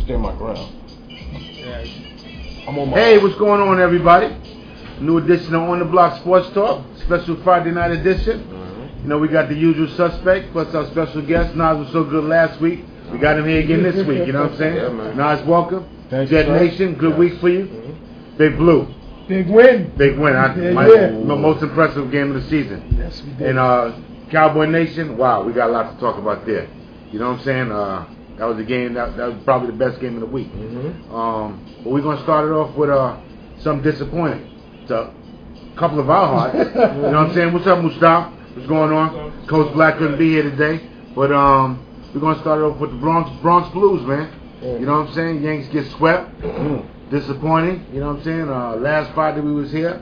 stand my ground. Yeah. I'm on my Hey, what's going on, everybody? New edition of On the Block Sports Talk, special Friday night edition. You know, we got the usual suspect, plus our special guest. Nas was so good last week. We got him here again this week, you know what I'm saying? Yeah, man. Nas, welcome. Thank Jet you, sir. Nation, good week for you. Big Blue. Big win. Big win. Yeah. Most impressive game of the season. Yes, we did. And Cowboy Nation, wow, we got a lot to talk about there. You know what I'm saying? That was a game, that was probably the best game of the week. But we're going to start it off with something disappointing. To a couple of our hearts. You know what I'm saying? What's up, Mustaf? What's going on? Coach Black couldn't be here today. But we're going to start it off with the Bronx Blues, man. You know what I'm saying? Yankees get swept. Disappointing. You know what I'm saying? Last Friday we was here.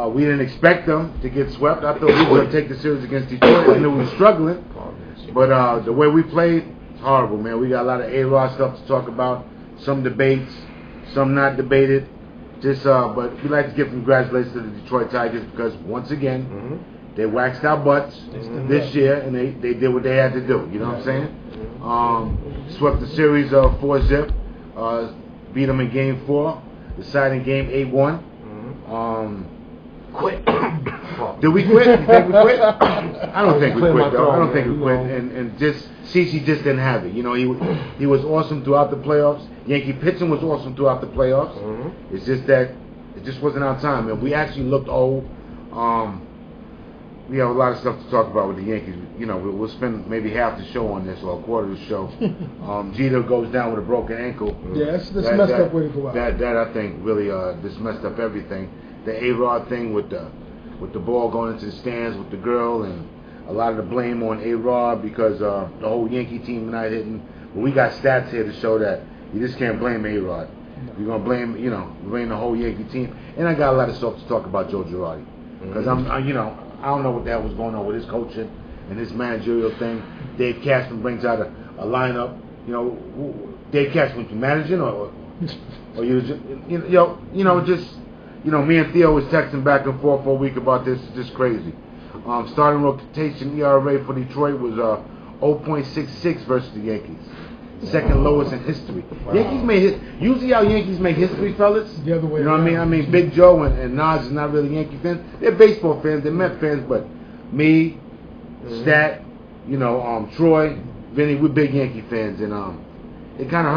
We didn't expect them to get swept. I thought we were going to take the series against Detroit. I knew we were struggling. But the way we played, it's horrible, man. We got a lot of A-Rod stuff to talk about. Some debates, some not debated. Just, but we'd like to give congratulations to the Detroit Tigers because, once again, they waxed our butts this year, and they did what they had to do. You know what I'm saying? Swept the series 4-0. Beat them in Game 4. Deciding Game 8-1. Quit. Did we quit? You think we quit? I don't think we quit, though. I don't think we quit. And just CC just didn't have it. You know, he was awesome throughout the playoffs. Yankee pitching was awesome throughout the playoffs. It's just that it just wasn't our time. And we actually looked old. We have a lot of stuff to talk about with the Yankees. You know, we'll spend maybe half the show on this or a quarter of the show. Jeter goes down with a broken ankle. Yeah, that's messed up way to go out. That I think really just messed up everything. The A-Rod thing with the ball going into the stands with the girl, and a lot of the blame on A-Rod because the whole Yankee team not hitting. But we got stats here to show that you just can't blame A-Rod. You're gonna blame the whole Yankee team. And I got a lot of stuff to talk about Joe Girardi because I don't know what the hell was going on with his coaching and his managerial thing. Dave Cashman brings out a lineup. You know, Dave Cashman managing or you just me and Theo was texting back and forth for a week about this. It's just crazy. Starting rotation ERA for Detroit was 0.66 versus the Yankees. Second lowest in history. Wow. Yankees usually how Yankees make history, fellas. The other way. You know what I mean? I mean, Big Joe and Nas is not really Yankee fans. They're baseball fans. They're Met fans. But me, Stat, Troy, Vinny, we're big Yankee fans, and it kind of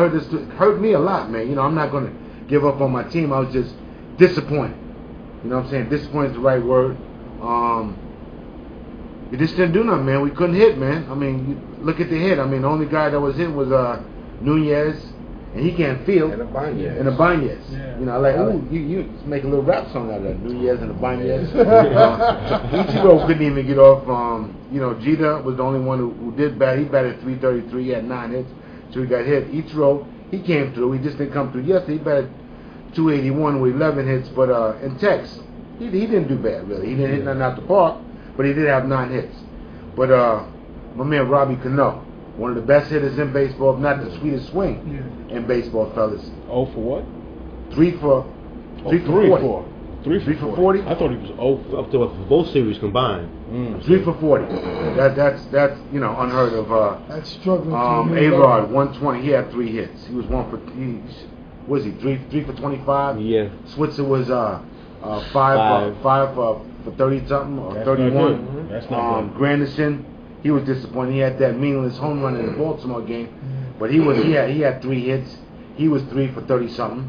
hurt me a lot, man. You know, I'm not gonna give up on my team. I was just disappointed. You know what I'm saying? Disappointed is the right word. We just didn't do nothing, man. We couldn't hit, man. I mean, look at the hit. I mean, the only guy that was hit was Nunez, and he can't field. And Ibanez. Yeah. You know, you make a little rap song out of that. Nunez and Ibanez. Ichiro couldn't even get off. Jeter was the only one who did bat. He batted .333. He had 9 hits, so he got hit. Ichiro, he came through. He just didn't come through yesterday. He batted .281 with 11 hits, but in Tex, he didn't do bad, really. He didn't hit nothing out the park, but he did have 9 hits. But my man Robbie Cano, one of the best hitters in baseball, if not the sweetest swing in baseball, fellas. 0 for what? 3 for 40. 3 for 40. I thought he was 0 up to both series combined. 3 for 40. That's unheard of. That's struggling. A-Rod 120. He had 3 hits. He was 3 for 25. Yeah. Switzer was 5 for 30 something or 31. That's not good. Granderson, he was disappointed. He had that meaningless home run in the Baltimore game, but he had 3 hits. He was 3 for 30 something.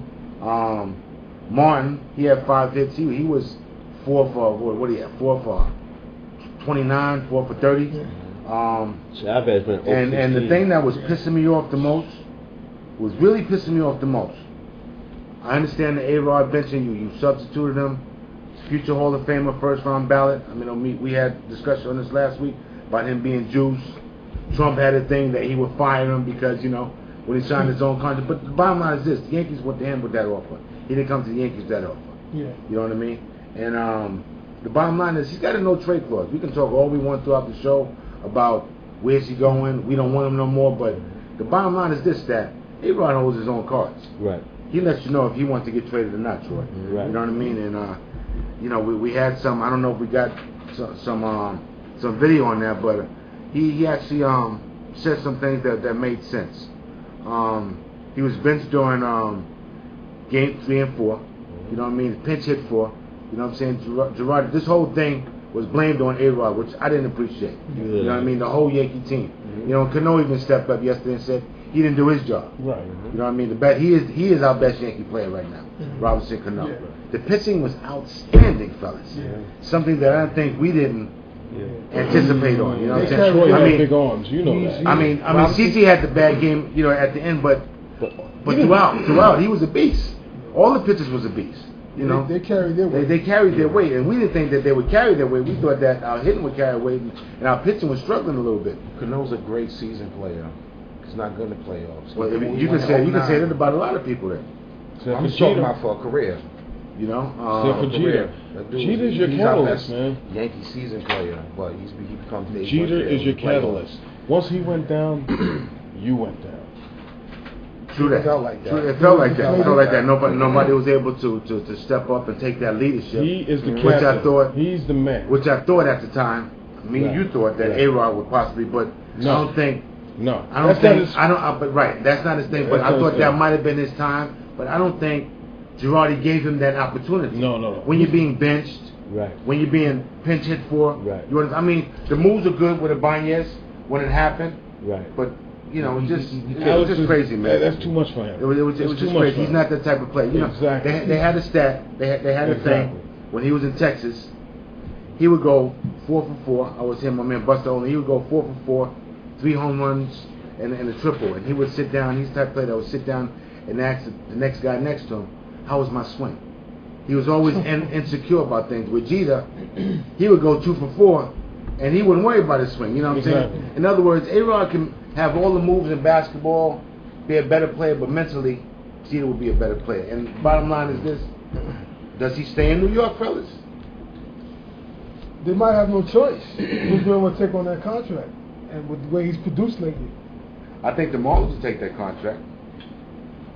Martin, he had 5 hits. He was 4 for what do you have? 4 for 29, 4 for 30. Chavez went 0 and the thing that was pissing me off the most, I understand the A-Rod benching. You substituted him. Future Hall of Famer, first round ballot. I mean, we had discussion on this last week about him being juice. Trump had a thing that he would fire him because, when he signed his own contract. But the bottom line is this: the Yankees went to him with that offer. He didn't come to the Yankees with that offer. Yeah. You know what I mean? And the bottom line is he's got a no trade clause. We can talk all we want throughout the show about where's he going. We don't want him no more. But the bottom line is this: that A-Rod holds his own cards. Right. He lets you know if he wants to get traded or not, Troy. Right. You know what I mean? And we had some. I don't know if we got some video on that, but he actually said some things that made sense. He was benched during game 3 and 4. You know what I mean? Pinch hit 4. You know what I'm saying? Girardi, this whole thing was blamed on A-Rod, which I didn't appreciate. You know what I mean? The whole Yankee team. You know, Cano even stepped up yesterday and said he didn't do his job. Right. You know what I mean? He is our best Yankee player right now, Robinson Cano. Yeah. The pitching was outstanding, fellas. Yeah. Something that I think we didn't anticipate on. You know what I'm saying? Detroit I mean, big arms. You know that. I mean, CC had the bad game, you know, at the end, but throughout, he was a beast. All the pitchers was a beast. You know, they carried their weight. They carried their weight, and we didn't think that they would carry their weight. We thought that our hitting would carry weight, and our pitching was struggling a little bit. Cano's a great season player. He's not good in the playoffs. Well, you can say that about a lot of people. Then I'm just talking about for a career. You know, for Jeter. Jeter's your catalyst, man. Yankee season player, but he becomes Jeter is your catalyst. Once he went down, you went down. True that. It felt like that. It felt like that. Nobody was able to step up and take that leadership. He is the captain. Which I thought. He's the man. Which I thought at the time. You thought that A-Rod would possibly, but no. I don't think. No. But right, that's not his thing. But I thought that might have been his time. But I don't think Girardi gave him that opportunity. No. When you're being benched. Right. When you're being pinch hit for. Right. I mean, the moves are good with Ibanez when it happened. Right. But. You know, it was just crazy, man. That's too much for him. It was just crazy. He's not that type of player. You know, exactly. They had a stat. They had a thing when he was in Texas. He would go 4 for 4. I was him, my man Buster Olin. He would go 4 for 4, 3 home runs and a triple. And he would sit down. He's the type of player that would sit down and ask the next guy next to him, "How was my swing?" He was always insecure about things. With Jeter, he would go 2 for 4, and he wouldn't worry about his swing. You know what I'm saying? In other words, A-Rod can have all the moves in basketball, be a better player, but mentally, Jeter would be a better player. And bottom line is this: does he stay in New York, fellas? They might have no choice. Who's going to take on that contract? And with the way he's produced lately, I think the Marlins will take that contract.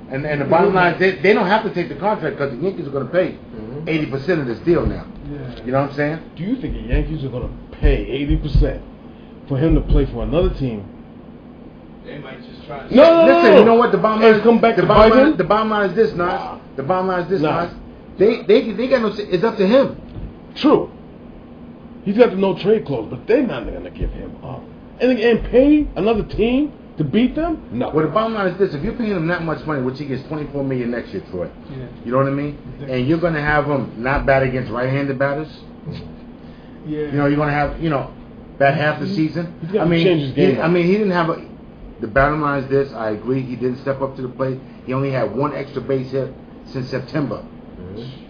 And the bottom line is they don't have to take the contract because the Yankees are going to pay 80% of this deal now. Yeah. You know what I'm saying? Do you think the Yankees are going to pay 80% for him to play for another team? They might just try to Listen, you know what the bottom line is? Come back the to bottom bite him? line, the bottom line is this, Nas. The bottom line is this, Nas. They got no. It's up to him. True. He's got the no trade clause, but they're not going to give him up. And pay another team to beat them? No. Well, the bottom line is this: if you're paying him that much money, which he gets $24 million next year, Troy, you know what I mean? And you're going to have him not bat against right-handed batters. Yeah. You know, you're going to have bat half the season. He's got to change his game. He didn't have a. The bottom line is this: I agree. He didn't step up to the plate. He only had 1 extra base hit since September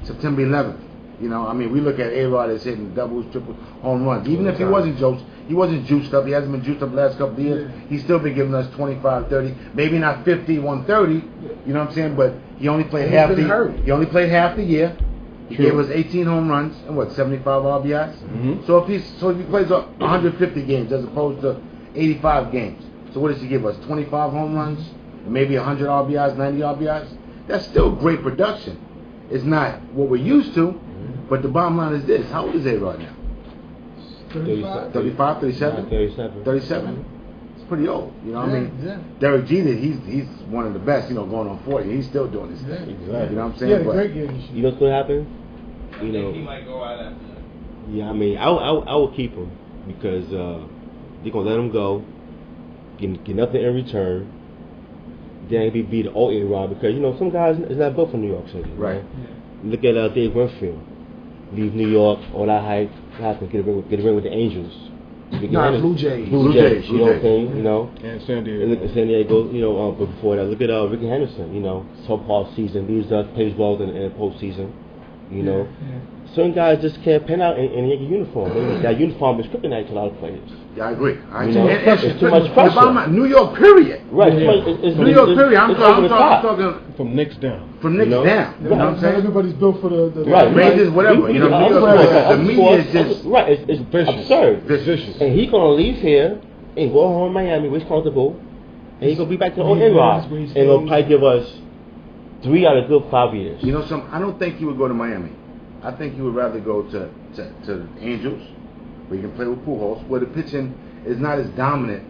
11th. You know, I mean, we look at A-Rod as hitting doubles, triples, home runs. Even if he wasn't juiced up. He hasn't been juiced up the last couple of years. He's still been giving us 25, 30, maybe not 50, 130. You know what I'm saying? But he only played half the year. He gave us 18 home runs and 75 RBIs. So if he plays 150 games as opposed to 85 games, so what does he give us? 25 home runs, and maybe 100 RBIs, 90 RBIs. That's still great production. It's not what we're used to, but the bottom line is this: how old is A-Rod now? 35, 37? 37. It's pretty old. You know what I mean? Yeah. Derek Jeter, he's one of the best. You know, going on 40, he's still doing his thing. Exactly. You know what I'm saying? Yeah, great game. You know what's going to happen? I think he might go out after that. Yeah, I mean, I will keep him because they're going to let him go, get nothing in return. Then be the old A-Rod because, you know, some guys is not built for New York City. Right. Look at Dave Winfield. Leave New York, all that hype, happen, get a ring with the Angels. Blue Jays. Blue Jays, you know what I'm saying? You know? And San Diego. And look at San Diego, you know, but before that, look at Ricky Henderson, you know, subpar season. These plays well in the postseason, you know. Certain guys just can't pan out in Yankee uniform. That uniform is kryptonite to a lot of players. Yeah, I agree. It's too much pressure. New York, period. Right. It's New York, period. I'm talking from Knicks down. From Knicks down. You know what I'm saying? Everybody's built for the Rangers, whatever. You know, the media is just it's absurd. Vicious. And he's gonna leave here and go home in Miami, where he's comfortable, and he's gonna be back to the old A-Rod, and he'll probably give us 3 out of good 5 years. You know, I don't think he would go to Miami. I think he would rather go to the Angels, where you can play with Pujols, where the pitching is not as dominant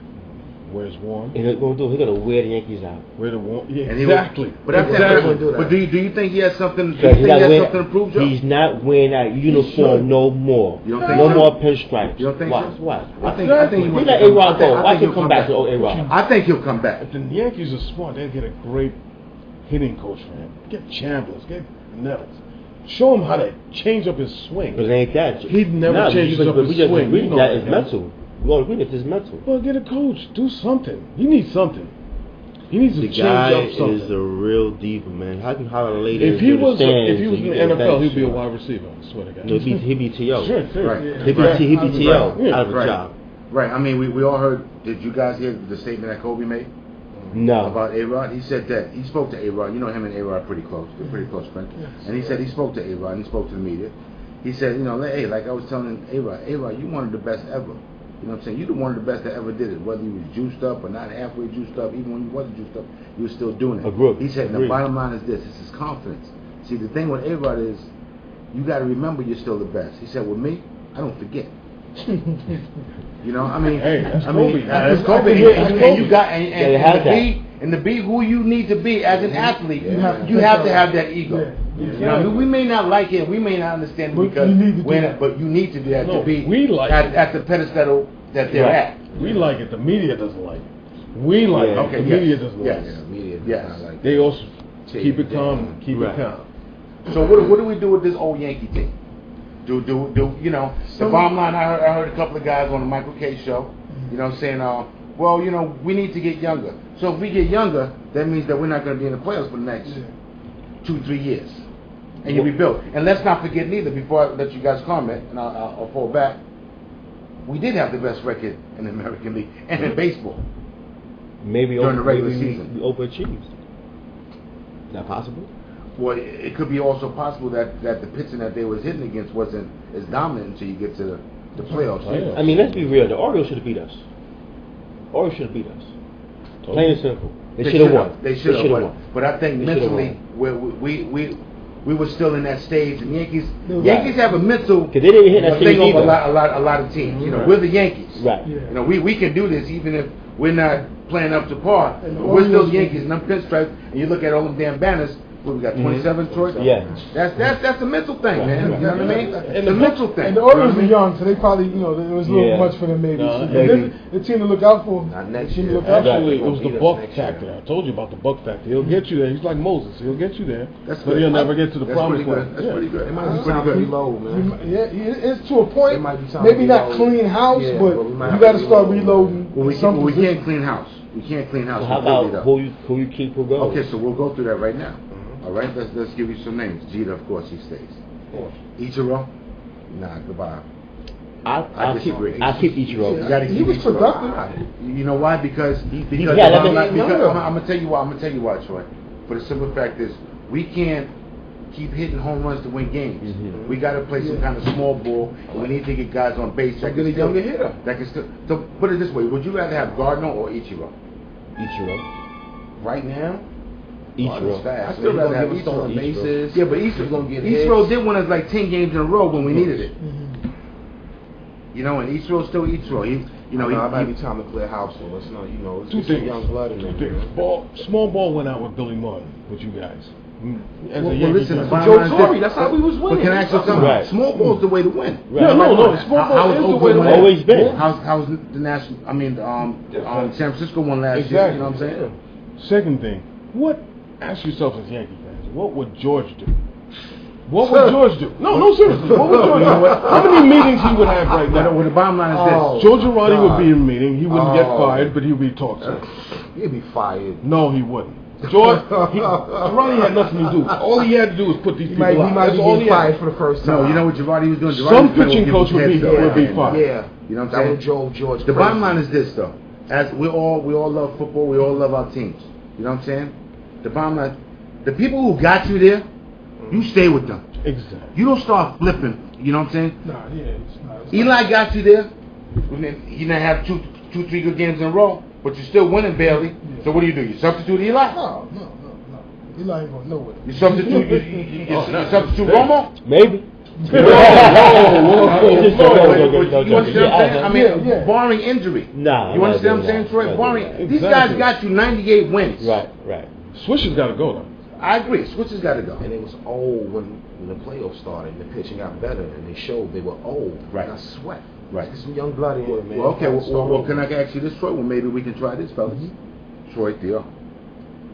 where it's warm. And he's gonna wear the Yankees out. Where the warm. Yeah, And exactly. But that's exactly. But do you think he has something? Do you So think he has something to prove, Joe? he's not wearing that uniform no more. You don't think no so? more pinstripes. You don't think Watch, so? watch. I think he He wants let to come- A-Rod go. I Watch think him he'll come back to old A-Rod. I think he'll come back. If the Yankees are smart, they'll get a great hitting coach for him. Get Chambliss, get Nettles. Show him how to change up his swing. But it ain't that. He'd never changes up his we just swing. agree You know that that, it's yeah. mental. We all agree that it's mental. Well, get a coach. Do something. He needs something. He needs to The change guy up something. is a real diva, man. How can holler later? If he was in the and NFL, he'd be a shit. wide receiver. I swear to God. No, he'd be T.O. Sure. Right. He'd be T.O. Yeah. out of a Right. job. Right. I mean, we all heard. Did you guys hear the statement that Kobe made No. about A-Rod? He said that he spoke to A-Rod. You know, him and A-Rod are pretty close. They're pretty close friends. And he said he spoke to A-Rod and he spoke to the media. He said, hey, like I was telling A-Rod, you one of the best ever. You know what I'm saying? You're the one of the best that ever did it. Whether you was juiced up or not halfway juiced up, even when you wasn't juiced up, you were still doing it. Agreed. He said, the bottom line is this is confidence. See, the thing with A-Rod is, you got to remember you're still the best. He said, with me, I don't forget. You know, I mean, Hey, that's I mean, Kobe. that's I Kobe. can hear- And you got Yeah, to be who you need to be as an athlete. Yeah. You have to have that ego. Yeah. You know, I mean, we may not like it, we may not understand it But because you need to do that. but you need to do that No, to be we like at the pedestal that they're Right. at. We like it. The media doesn't like it. We like Yeah. it. Okay, The yes. media doesn't Yes. like Yeah, it. media does Yes. not like They that. also Take keep it it calm. down. Keep Right. it calm. So what do we do with this old Yankee team? Do you know? The bottom line, I heard a couple of guys on the Michael K show, you know, saying, well, you know, we need to get younger. So if we get younger, that means that we're not going to be in the playoffs for the next 2-3 years, and you rebuild. And let's not forget neither. Before I let you guys comment, and I'll fall back. We did have the best record in the American League and in baseball. Maybe During the regular maybe season. we overachieved. Is that possible? Well, it could be also possible that the pitching that they was hitting against wasn't as dominant until you get to the playoffs. Yeah. I mean, let's be real. The Orioles should have beat us. Orioles should have beat us. Plain and simple. They should have won. They should have won. But I think They should've mentally, we were still in that stage. And Yankees Right. have a mental Because they didn't hit that thing series over either. a lot of teams. You know, Right. we're the Yankees. Right. You know, we can do this even if we're not playing up to par. And the We're still Orioles- the Yankees, and them pinstripes. And you look at all them damn banners. What we got? 27, Troy. Yeah. That's a mental thing, man. You know what I mean? It's a mental thing. And the Orioles were young, so they probably, it was a little Yeah. much for them maybe. No, So maybe. the team to look out for. Not next The team to year. look out for. Actually, it was Beat the us buck next year. factor. I told you about the buck factor. He'll get you there. He's like Moses. He'll get you there. That's but good. he'll never get to the That's promised pretty land. good. That's pretty good. It might be Pretty time good. to reload, man. Yeah, it's to a point. It might be time Maybe to not reload. clean house, Yeah, but but we might you have got to to start reload. reloading. Well, some we positions. can't clean house. We can't clean house. So how completely, about though. who you keep, who goes? Okay, so we'll go through that right now. All right, let's give you some names. Jeter, of course, he stays. Ichiro, Nah, goodbye. I disagree. keep Ichiro. You gotta He keep was Ichiro. productive. You know why? Because Yeah, I'm let me- gonna tell you why. I'm gonna tell you why, Troy. For the simple fact is, we can't keep hitting home runs to win games. Mhm. We got to play some kind of small ball, and we need to get guys on base. So that get can a still- younger hitter. That can still. So put it this way: would you rather have Gardner or Ichiro? Ichiro. Right now, Ichiro. I I still rather rather have give him stolen Ichiro. bases. Yeah, but He's Ichiro gonna get Ichiro hits. did win us like 10 games in a row when we needed it. Mhm. You know, and Ichiro's still Ichiro. He It might be he time to clear house for us. No, it's Two just some things. young blood in Two there. things. man. Small ball went out with Billy Martin with you guys. As Well, a Yankee listen, fan. the bottom Joe line is Torre, this. that's how we was winning. But can I ask you something? Right. Small ball's the way to win. Right. Yeah, no, small How ball was is the Oakland way to win? win. Always been. How's the national? I mean, San Francisco won last year. Exactly. You know what I'm saying? Second thing, ask yourself as Yankee fans, what would George do? What would George do? No, seriously. What would George do? How many meetings he would have right now? Well, the bottom line is Oh. this. George Girardi would God. be in a meeting. He wouldn't get Oh. fired, but he would be talked to. He'll be fired. No, he wouldn't. Girardi had nothing to do. All he had to do was put these He people might, out. he might That's be all he getting had. fired for the first time. No, you know what Girardi was doing? Girardi Some was trying to pitching give coach his would heads be- up. would be Yeah. fired. Yeah. You know what I'm That saying? would drove George The crazy. bottom line is this, though. As we all love football, we all love our teams. You know what I'm saying? The bottom line, the people who got you there, you stay with them. Exactly. You don't start flipping. You know what I'm saying? Nah, yeah, it's not. Eli got you there. You didn't have two, 3 good games in a row, but you're still winning barely. So what do? You substitute Eli? No. Eli ain't going nowhere. You substitute Romo? Maybe. Whoa, You understand what I'm saying? I mean, Yeah. barring injury. Nah, You I'm understand not what I'm saying, doing Troy? that. Barring, these Exactly. guys got you 98 wins. Right. Swish has got to go though. I agree. Switch has got to go. And it was old when the playoffs started and the pitching got better and they showed they were old. Right. Got sweat. Right. Get some young blood in here, man. Well, okay. Start Well, over. can I ask you this, Troy? Well, maybe we can try this, fellas. Troy, Theo.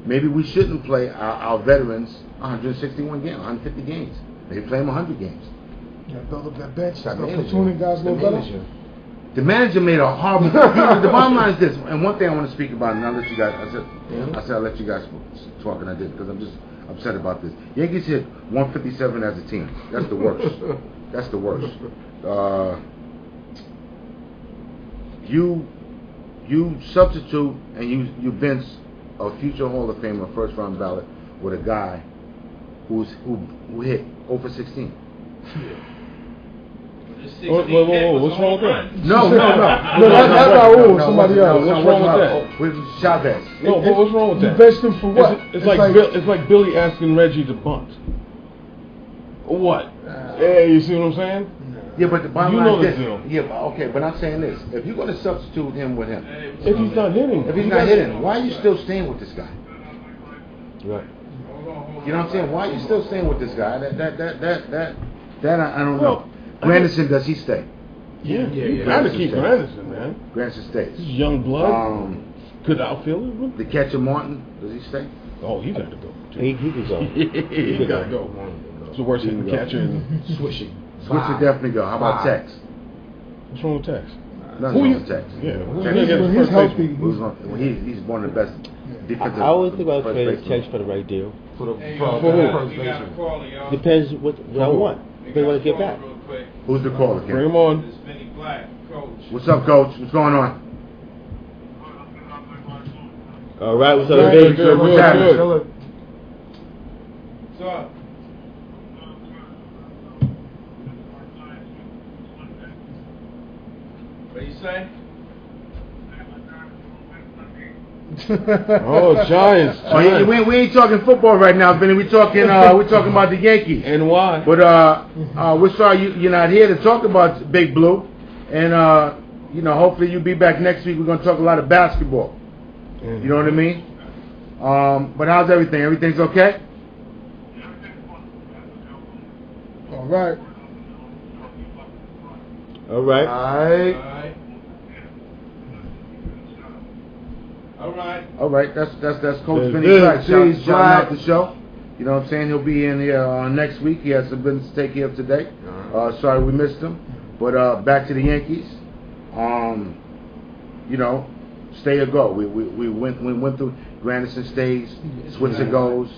Maybe we shouldn't play our veterans 161 games, 150 games. Maybe play them 100 games. Yeah, build up that bench. Start Start managing. platooning guys a The little better. manager. The manager made a horrible. The bottom line is this, and one thing I want to speak about, and I'll let you guys. I said I'll let you guys talk, and I did because I'm just upset about this. Yankees hit 157 as a team. That's the worst. That's the worst. You substitute and you bench a future Hall of Famer, first round ballot, with a guy who hit 0 for 16. Whoa, what's wrong with that? No, No, that's Raul, somebody else. What's wrong with that? With Chavez. No, but what's wrong with You that? benched him for what? It's like Billy asking Reggie to bunt. What? Yeah, you see what I'm saying? Yeah, but the bottom You line know is the this. deal. Yeah, but okay, but I'm saying this. If you're going to substitute him with him, If he's not hitting, if he's not hitting, why are you still staying with this guy? Right. You know what I'm saying? Why are you still staying with this guy? That I don't Well, know. Granderson, does he stay? Yeah, you Granderson gotta keep stays. Granderson, man. Granderson stays. This is young blood. Good outfielder. The catcher Martin, does he stay? Oh, he's got to go. He could go. He got to go. It's the worst hitting catcher. Swishing. Switch should definitely go. How about Tex? What's wrong with Tex? Nothing wrong with Tex. Yeah, who's Tex gonna get is- the He's first healthy. baseman? He's one of the best defensive. I always think about first trading basemen. Tex for the right deal. For the Hey, for yo, the guys, first you got a baseman. caller, y'all. Depends what I want. We They got want a to get caller back. real quick. Who's the caller, Bring Ken? him on. It's Vinny Black, coach. What's up, Coach? What's going on? All right, what's up, Good, big? good, What's real happening? good. What's up? What you say? Oh, Giants. Oh, yeah, we ain't talking football right now, Vinny. We talking about the Yankees. And why? But we're sorry you're not here to talk about Big Blue, and hopefully you'll be back next week. We're gonna talk a lot of basketball. You know what I mean? But how's everything? Everything's okay? All right. All right. Alright. Alright. All right, that's Coach Good, Vinny good. Black. Shouting Jeez, out Black. the show. You know what I'm saying? He'll be in here next week. He has some business to take care of today. Sorry we missed him. But back to the Yankees. Stay or go. We went through. Granderson stays. Switzer goes.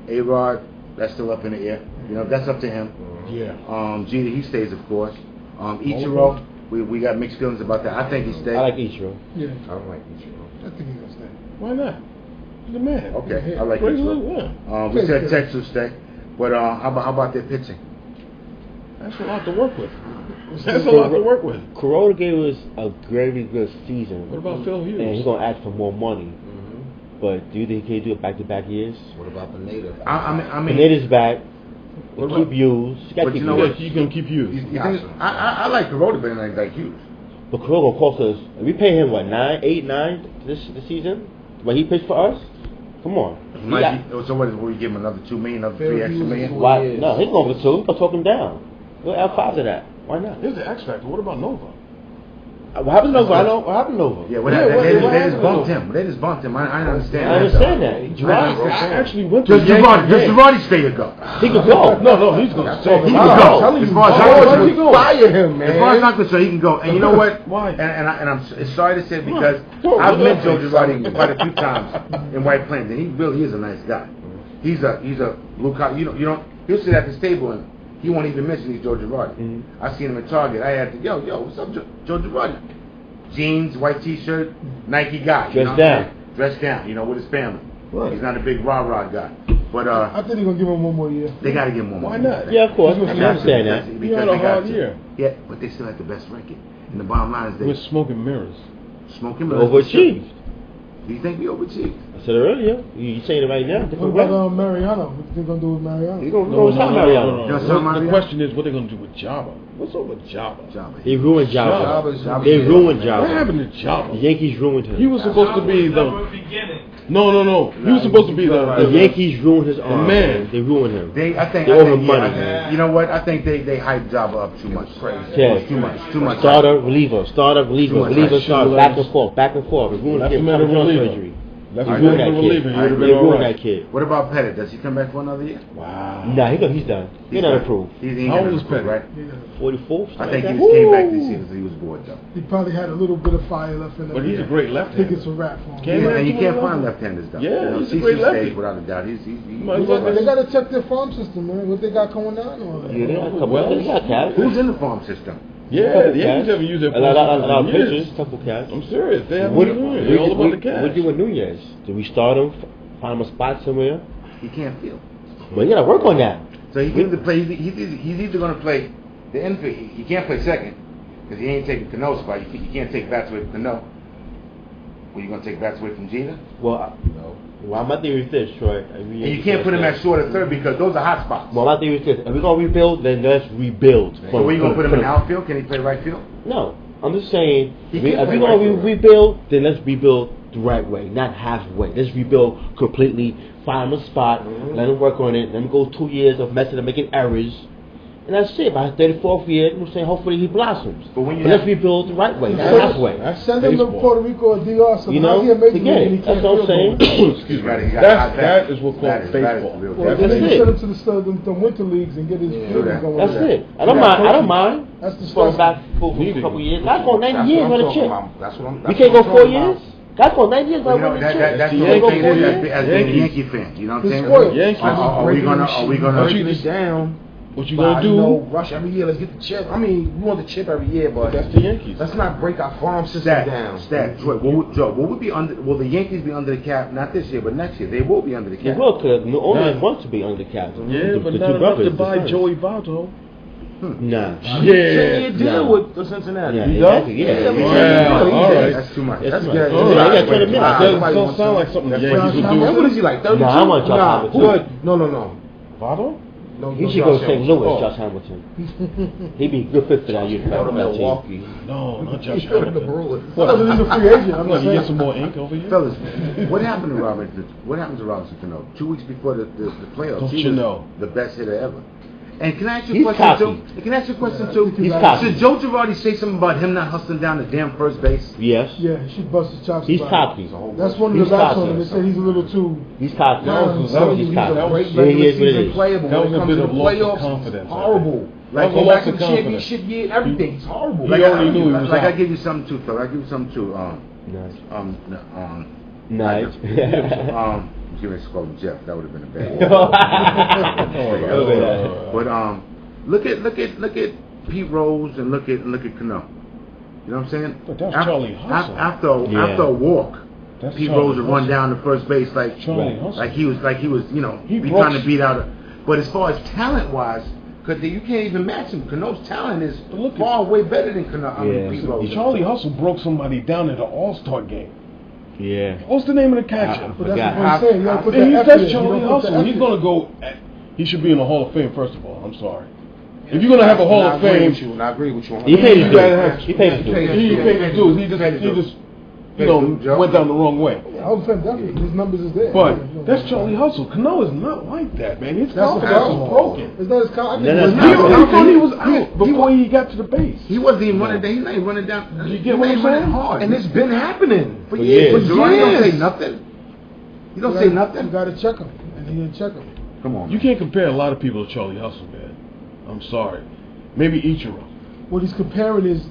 A-Rod, that's still up in the air. That's up to him. Yeah. Jeter, he stays, of course. Ichiro, we got mixed feelings about that. I think he stays. I like Ichiro. Yeah. I don't like Ichiro. I think he's gonna stay. Why not? He's the man. Okay, I like Great Ichiro. look, yeah. We said Tex will stay. But how about their pitching? That's a lot to work with. That's a lot to work with. Corona gave us a very good season. What about Phil Hughes? And he's gonna ask for more money. But do you think he can do it back-to-back years? What about Pineda? I mean, Pineda's back. What Keep about- Hughes. You got But to keep you know Hughes. what? You can keep Hughes. you think I like Corona better than like Hughes. But Corona gonna cost us. We pay him what 9 this season? When he pitched for us? Come on. So what is we give him another $2 million, another Phil 3 extra Hughes million? is Why? Yes. No, he's going for 2. We're gonna talk him down. We'll add 5 to that. Why not? Here's the X factor. What about Nova? What happened to Nova? I know. What happened to Nova? Yeah, what they just happened bumped to him. They just bumped him. I understand. I understand that. I actually went to Does Yankee game. Girardi stay or go? He could go. No, he's going to stay. He can I'm go. telling As you, far as why I'm would concerned, you go? Fire him, man. as far as I'm concerned, he can go. And you know what? Why? And I'm sorry to say because Whoa, I've met Joe whoa. Girardi quite a few times in White Plains, and he really is a nice guy. He's a blue collar. You don't. He'll sit at this table and he won't even mention he's Joe Girardi. I seen him at Target. I had to yo, what's up, Joe Girardi? Jeans, white T-shirt, Nike guy. Dressed down. Dressed down. With his family. Right. He's not a big rah guy. But I think they're gonna give him one more year. they got to give him one more. Why not? Yeah, of course. I He understand that. He had a hard year. Yeah, but they still had the best record. And the bottom line is We're they smoking mirrors. smoking. Overachieved. Do you think we overachieved? I said it earlier. You saying it right now? What Different way. about Mariano? What they gonna do with Mariano? You gonna stop Mariano? You know, something The like question is, what they gonna do with Java? What's up with Java? They ruined Java. Java's They ruined Java. What happened to Java? The Yankees ruined him. He was supposed to be From the. the beginning. No. He was supposed to be The the. Yankees ruined his arm. man. They ruined him. I think, They owe yeah, him money. I think- you know what? I think they hyped Java up too much. Yeah. Too much. Starter, reliever, starter, reliever, Too much reliever, like starter, back and forth, back and forth. It ruined Left him. him at a Joint reliever. surgery. That's They a ruined good that reliever. kid. He would have They been all ruined that right. kid. What about Pettit? Does he come back for another year? Wow. Nah, he's done. He's not approved. He ain't How gonna old is improve, Pettit? right? 44th. I think he like just came back that. this year because he was bored though. He probably had a little bit of fire left in him. But he's a great I think it's left-hander. a wrap for him. Can't Yeah, man and you do can't it find over. left-handers though. Yeah, You know, he's a CC great lefty. stays without a doubt. He's Might as well They gotta check their farm system, man. What they got going on over there. Yeah, they got a couple. They got cats. Who's in the farm system? Yeah, the Yankees haven't used it A lot of for years. pitchers, couple cats. I'm serious. They haven't What used it. They're all about the cash. What do with Nunez? Did we start him? Find him a spot somewhere? He can't field. Well, you gotta work on that. So he can either play. He's either going to play the infield. He can't play second because he ain't taking Cano's spot. You can't take bats away from Cano. Well, you going to take bats away from Jeter? Well, my theory is this, Troy. And you can't put him at short or third because those are hot spots. Well, my theory is this. If we're gonna rebuild, then let's rebuild. So where you going to put him in outfield? Can he play right field? No, I'm just saying. He If can we're play gonna right field. rebuild, then let's rebuild the right way, not halfway. Let's rebuild completely. Find him a spot. Let him work on it. Let him go 2 years of messing and making errors. And that's it. By his 34th year, I'm saying hopefully he blossoms. But when you let's have- rebuild the right way, not Send- halfway. Send him to baseball. Puerto Rico or DR. So You how know, he a major forget league and he it. That's can't what I'm field saying. goals? Excuse me. He got That hot is what's That called is baseball. real Well, bad. then That's you it. send him to the winter leagues and get his fielding that. going. That's there. it. I don't Yeah, mind. I coaching. don't mind. That's the Going stuff. back for a couple years. Guys go 90 That's years what with I'm a talking chip. about. That's what I'm. We that's can't what go I'm 4 talking years. about. Guys go 90 years Well, with you know, a that's chip. the You can't only go thing 4 as years. being a Yankees. Yankee fan. You know what I'm It's saying? spoiled. Yankees. Are we gonna? What you break it down? What you By, gonna do? rush every year. Let's get the chip. I mean, we want the chip every year, but That's the Yankees. let's not break our farm system down. Joe, what would be under? Will the Yankees be under the cap? Not this year, but next year. They will be under the They cap. will, because New Orleans wants to be under the cap. Yeah, The but two not enough brothers, to the buy sons. Joey Votto. Nah. Ten-year deal Nah. with the Cincinnati. Yeah, He exactly. does? Yeah. Yeah, all right. That's too much. That's That's too good. much. All Yeah, right. I got 20 minutes. Doesn't sound like something the Yankees would What do. is he like? 32? Nah, I want Josh Nah, Hamilton. good. No. Votto? No, He no should go Josh to St. Hamilton. Louis, Oh. Josh Hamilton. He'd be a good fit for that year. Go to that team. Milwaukee. No, not Josh Go to the Hamilton. Brewers. I thought he was a free agent. I'm I'm going just to get saying. some more ink over here. Fellas, what happened to Robinson? What happened to Robinson Cano? 2 weeks before the playoffs, Don't he you was know? the best hitter ever. And can I ask you a He's question cocky. too? Can I ask you a question too? He's cocky. Should Joe Girardi say something about him not hustling down the damn first base? Yes. Yeah, he should bust his chops. He's about it. cocky. That's one of He's the raps on cocky. him. They said he's a little too. He's cocky. That was- that was- He's He's cocky. a great Yeah, he regular is what it season is. player, but That when was it a comes bit to of the loss of playoffs, confidence, he's I horrible. think. Like That was a go loss back of in confidence. championship year, everything. He's horrible. He already knew he was Like out. I give you something too, fella. I give you something too. Nice. I'm curious to call him Jeff. That would have been a bad one. But look at Pete Rose and look at Cano. You know what I'm saying? But that's Charlie Hustle. After a walk, That's Pete Charlie Rose would run Hustle. down to first base like Charlie Hustle. like he was you know He be broke- trying to beat out. But as far as talent wise, because you can't even match him. Cano's talent is But look at- far way better than Cano. I mean, Yeah. Pete Rose. Charlie Hustle broke somebody down at the All-Star game. Yeah. What's the name of the catcher? I But that's forgot. what I'm saying. You gotta put And that that's F in. Charlie You don't put the Hustle. F He's in. going to go. He should be in the Hall of Fame. First of all, I'm sorry. If you're going to have a Hall of Fame, And I agree with you. He paid his You gotta dues. have- He paid his dues. he paid his dues. He just went down the wrong way. Hall of Fame, definitely. His numbers is there. But Yeah, that's Charlie Hustle. Cano is not like that, man. His That's the confidence is problem. broken. It's not his car. I think No, it's no, his no. confidence. I thought he was out before he got to the base. He wasn't even running down. He's not even running down. You get what I'm saying? Hard. And it's been happening for For years. years. But Girardi don't Years. say nothing. He don't You say gotta- nothing. You got to check him, and he didn't check him. Come on. You man. can't compare a lot of people to Charlie Hustle, man. I'm sorry. Maybe Ichiro. What he's comparing is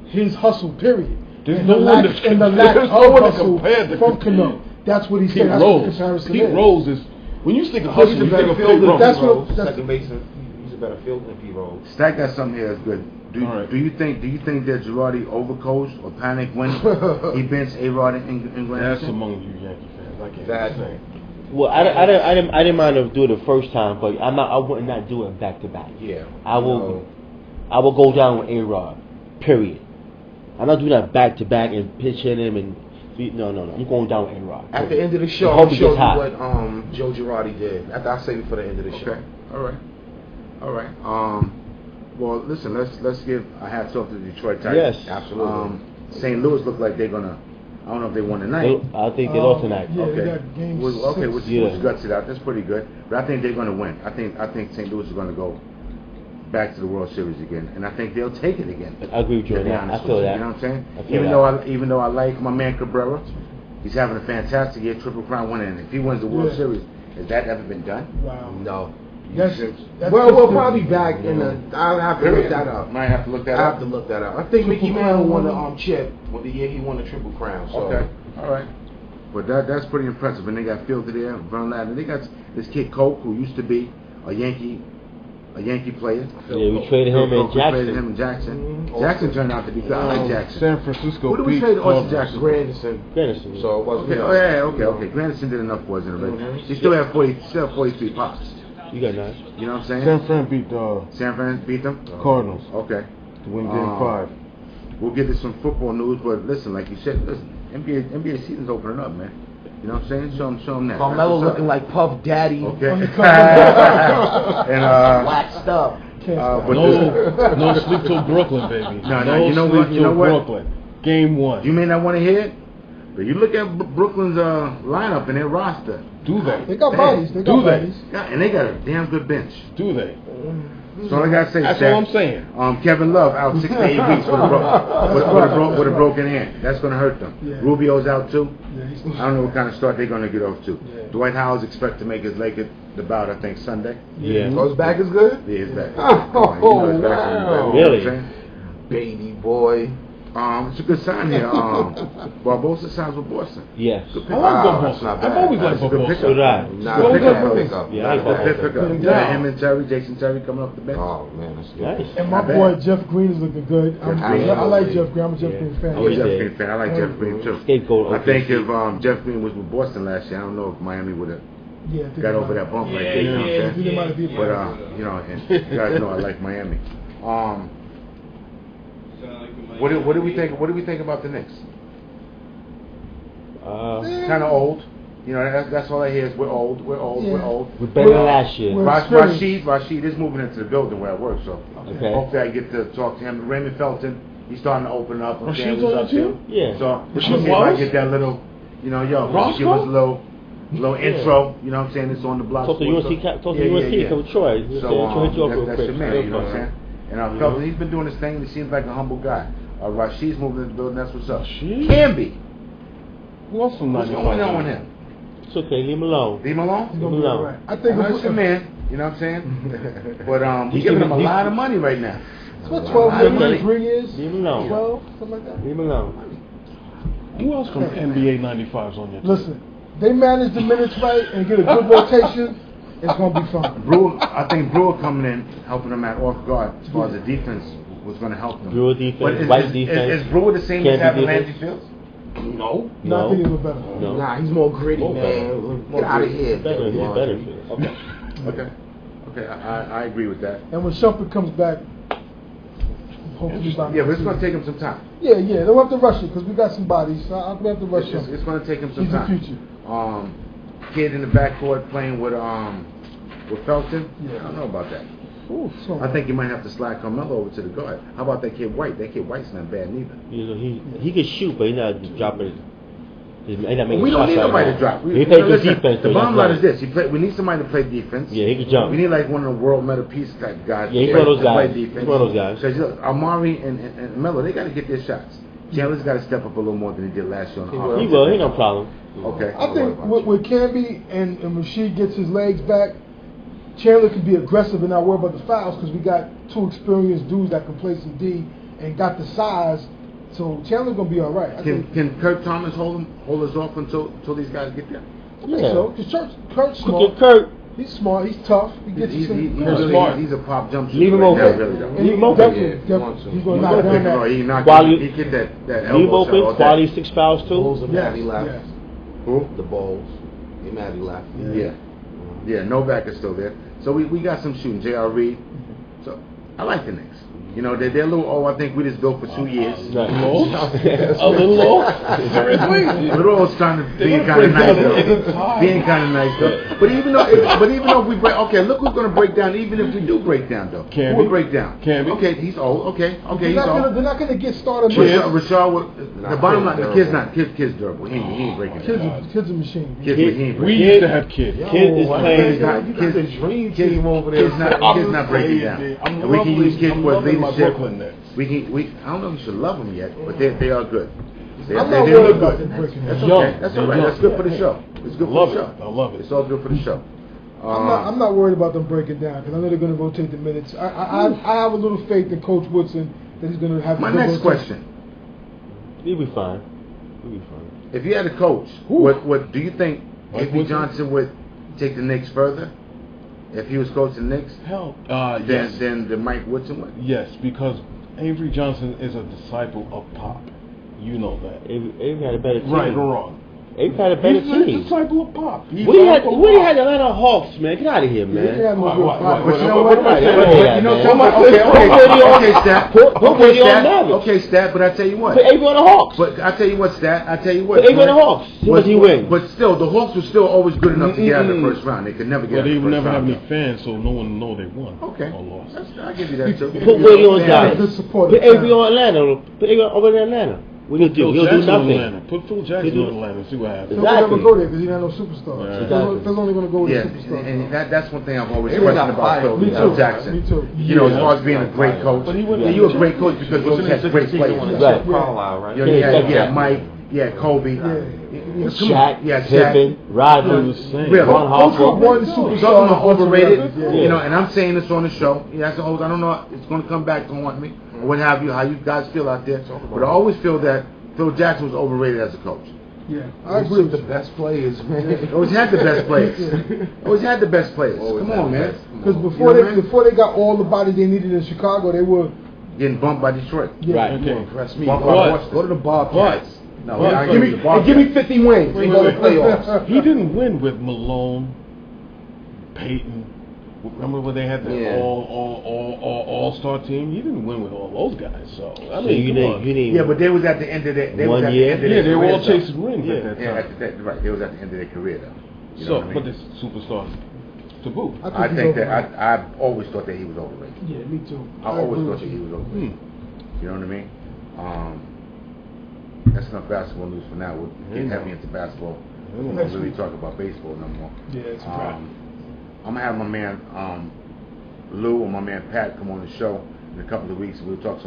his hustle, period. There's and no the one lack, to and the compare. lack There's of no one to hustle compare to from Cano. That's what he's Pete saying. That's what the Rose. comparison Pete is. Rose is when you think of He's hustle, a you better think of Pete fielder. Rose. That's what- Rose. that's- Second baseman. He's a better fielder than Pete Rose. Stack got something here that's good. Do All right. you think that Girardi overcoached or panicked when he benched A-Rod and Glenn? That's among you Yankee fans. I can't Bad say. thing. Well, I didn't mind to do it the first time, but I would not do it back to back. Yeah. I will go down with A-Rod. Period. I'm not doing that back to back and pitch hit him and No. I'm going down with A-Rod. At the end of the show, I hope I'll he show gets you hot. what Joe Girardi did. I'll save it for the end of the show. Okay. All right. Well, listen. Let's give a hats off to the Detroit Tigers. Yes. Absolutely. St. Louis look like they're gonna. I don't know if they won tonight. I think they lost tonight. Yeah, Okay. they got game Okay, six. which Yeah. guts it out. That's pretty good. But I think they're gonna win. I think St. Louis is gonna go back to the World Series again, and I think they'll take it again. I agree with you To on be that. honest I feel with you, that. you know what I'm saying? I feel Even though I like my man Cabrera, he's having a fantastic year, Triple Crown winner, and if he wins the World Yeah. Series, has that ever been done? Wow. No. That's Well, we'll just probably back in the. I'll have to look that up. Might have to look that I up. have to look that up. I think Mickey Mantle won the chip with the year he won the Triple Crown. So. Okay, all right. But that's pretty impressive. And they got Fielder there, Verlander. And they got this kid Coke, who used to be a Yankee player. Yeah, we traded him Phil in Coke, we traded Jackson. him in Jackson. Mhm. Jackson turned out to be good. I like Jackson. San Francisco Who did we beat trade Austin Cardinals. Jackson? Granderson. Granderson. So it wasn't. Okay, okay. Granderson did enough for us in already. Mhm. He still had 43 pops. You got 9. You know what I'm saying? San Fran beat San Fran beat them? Cardinals Okay. to win Game 5. We'll get to some football news, but listen, like you said, NBA season's opening up, man. You know what I'm saying? Show them that. Carmelo looking like Puff Daddy. Okay. On the and Waxed up. but No sleep till Brooklyn, baby. No, you know sleep what? You till know what? Brooklyn. Game 1. you may not want to hear it, but you look at Brooklyn's lineup and their roster. Do They they? got bodies. They Do got they? bodies. Yeah, and they got a damn good bench. Do they? That's all I gotta say. That's Shaq. all I'm saying. Kevin Love out 6 to 8 weeks with a broken hand. That's gonna hurt them. Yeah. Rubio's out too. Yeah, he's I don't know what kind of start they're gonna get off to. Yeah. Dwight Howard's expect to make his leg at the bout, I think Sunday. Yeah. Oh, his back is good? Yeah, his back. Oh, Come on, you know his back's gonna be wow. better, you know what I'm Really? saying? Baby boy. It's a good sign here. Barbosa signs with Boston. Yes. Good I pickup. like Wow, Bobosa. that's not I've bad. always liked That's a good Bobosa. pickup. So did I. Not Well, a good bad pick. pickup. Yeah, Not a I Good bad pickup. pickup. Yeah. Him and Terry, Jason Terry coming off the bench. Oh man, that's good. Nice. And my Not bad. boy Jeff Green is looking good. Jeff Green. I like Jeff Green. I'm a Jeff Yeah. Green fan. I'm a Jeff Yeah. Green fan. I like Jeff Green too. Scapegoat I think OKC. if Jeff Green was with Boston last year, I don't know if Miami would have Yeah, I think got they over might- that bump right Yeah, there. You know what I'm yeah, saying? I think they might have beat But Miami. you know, and you guys know I like Miami. What do we think? What do we think about the Knicks? Kind of old. You know, that's all I hear is we're old. We're old. We're Yeah. old. We're better than last year. We're- Rashid is moving into the building where I work, so Okay. hopefully I get to talk to him. Raymond Felton, he's starting to open up. Rashid's on the team? Yeah. So let's Rashid see if I Wallace? get that little, Roscoe? give us a little intro. You know what I'm saying? It's on the block. Talk to Sports, UNC, so- talk to UNC, Coach Troy. You know So what I'm saying? Troy hit you up real that's quick. your man. You know what I'm saying? And Felton, he's been doing his thing. He seems like a humble guy. Rashid's moving into the building. That's what's up. Rashid? Can be. Who else from What's 95? going on with him? It's okay, leave him alone. Leave him alone. He's gonna be all right. I think That's your man. You know what I'm saying? But we're He's giving him a giving- lot of money right now. It's what 12 Okay. million, 3 years, Leave him alone. 12, something like that. Leave him alone. Who else from NBA 95s on your team? Listen, they manage the minutes right and get a good rotation. It's gonna be fun. I think Brewer coming in, helping them at off guard as far as the defense was going to help them. Brewer defense, But White defense. Is Brewer the same Can't as be having defense. Landry Fields? No. No, I think it was better. No. Nah, he's more gritty, More man. better. Get out of here. Better, he's man. better. Okay. I agree with that. And when Shumpert comes back, hopefully by Yeah, but it's next going to season. take him some time. Yeah, don't have to rush it because we got some bodies. So I'm gonna have to rush It's him. going to take him some He's the time. future. Kid in the backcourt playing with Felton. Yeah. I don't know about that. So, I think you might have to slide Carmelo over to the guard. How about that kid White? That kid White's not bad neither. He can shoot, but he's not dropping. He's not making We don't shots need right nobody now. to drop. He plays good Listen, defense. The though, bottom that's line is right. this: we need somebody to play defense. Yeah, he can jump. We need like one of the world metal piece type guys. Yeah, he's to one of those play guys. defense. He's one of those guys. Because look, Amari and Melo, they got to get their shots. Chandler's got to step up a little more than he did last year on the He will. offense. He will. He no problem. Okay. I think with Camby and Rashid gets his legs back, Chandler can be aggressive and not worry about the fouls because we got 2 experienced dudes that can play some D and got the size. So Chandler's gonna be all right. I think Can Kirk Thomas hold us off until these guys get there? so. Because Kurt's smart. Look at Kurt. He's smart. He's tough. He gets you some. He's a pop jump shooter. Leave him right open. now, really, though. And Leave he him open. definitely, he's gonna knock down that. He knocked Quality- he get that Leave him elbow shot all open. day. Quality 6 fouls Bulls too. are mad he Yes, left. yes. Who? The Bulls. They mad he left. Yeah. Novak is still there. So we got some shooting. J.R. Reed. So I like the Knicks. You know, they're a little old. I think we just built for 2 years. Low? A little low? Seriously? A little old trying to being kind of nice though. Being kind of nice though. But even though if we break, okay, look who's gonna break down. Even if we do break down though, Can who will we? break down? Can we? Okay, he's old. Okay, he's old. They're not gonna get started. Rashad, the bottom line, the kid's durable. He ain't breaking down. Kids a machine. He ain't We breaking used to have kids. Kid is playing. You got the dream team over there. Kids not breaking down. And we can use kids for leadership. I don't know if you should love them yet, but they are good. I'm not worried about them breaking That's down. okay. That's all right. That's good for the show. It's good for the show. I love it. It's all good for the show. I'm not worried about them breaking down because I know they're going to rotate the minutes. I have a little faith in Coach Woodson that he's going to have. My a good next rotation. question: He'll be fine. He'll be fine. if you had a coach, what do you think Mike Avery Woodson? Johnson would take the Knicks further if he was coaching the Knicks Hell, than yes. the Mike Woodson would? Yes, because Avery Johnson is a disciple of Pop. You know that. Avery had a better team. Right or wrong? Avery had a better He's a team. disciple of Pop. We had the Atlanta Hawks, man. Get out of here, man. But you know what? Okay, Stat. Put Brady on Mavericks. Okay, Stat. But I tell you what. Put Avery on the Hawks. But I tell you what, Stat. I tell you what. Put Avery on the Hawks. See what he wins. But still, the Hawks were still always good enough to get out of the first round. They could never get But out they of the would first never have round. any fans, so no one know they won. Okay. Or lost. I'll give you that too. Put Brady on Dallas. good support. Put Avery on Atlanta. Put Avery over in Atlanta. What do you do? He'll do nothing. Put Phil Jackson in Atlanta and see what happens. He'll never go there because he not no superstar. Yeah. Phil's only going to go with Yeah, a superstar. and that's one thing I've always They were questioned not about fired. Phil Jackson. Me too. You know, as far as being a great coach, But he wouldn't- you're a great coach because you always had great players. Right. Carlisle, right? You know, you had Mike, you had Kobe, Shaq, yeah, Pippen, Rodgers, Really? Ron Harper. One Some of superstar. them are overrated, Yeah. you know, and I'm saying this on the show. Yeah, I don't know, it's going to come back to haunt me, or what have you, how you guys feel out there. But I always feel that Phil Jackson was overrated as a coach. Yeah, I agree with the you. best players, man. Always had the best players. Always had the best players. Come on, man. Because You know, man? before they got all the bodies they needed in Chicago, they were Getting bumped by Detroit. Right. Okay. Impress me. But- Go to the Bobcats. No, but- I give me- the Bobcats. Give me 50 wins. We go to playoffs. He didn't win with Malone, Peyton. Remember when they had the Yeah. all-star team? He didn't win with all those guys. So I So mean, you come on. need. Yeah, but they was at the end of their. They was One at year? The end of Yeah, their they were all career, though. chasing rings at that Yeah, time. right. They was at the end of their career, though. You know So, what I mean? but this superstar to boot. I he's think that overrated. I've always thought that he was overrated. Yeah, me too. I always agree thought with that he you. was overrated. You know what I mean? That's enough basketball news for now. We'll get heavy into basketball. We don't really talk about baseball no more. Yeah, it's a wrap. I'm gonna have my man Lou or my man Pat come on the show in a couple of weeks. We'll talk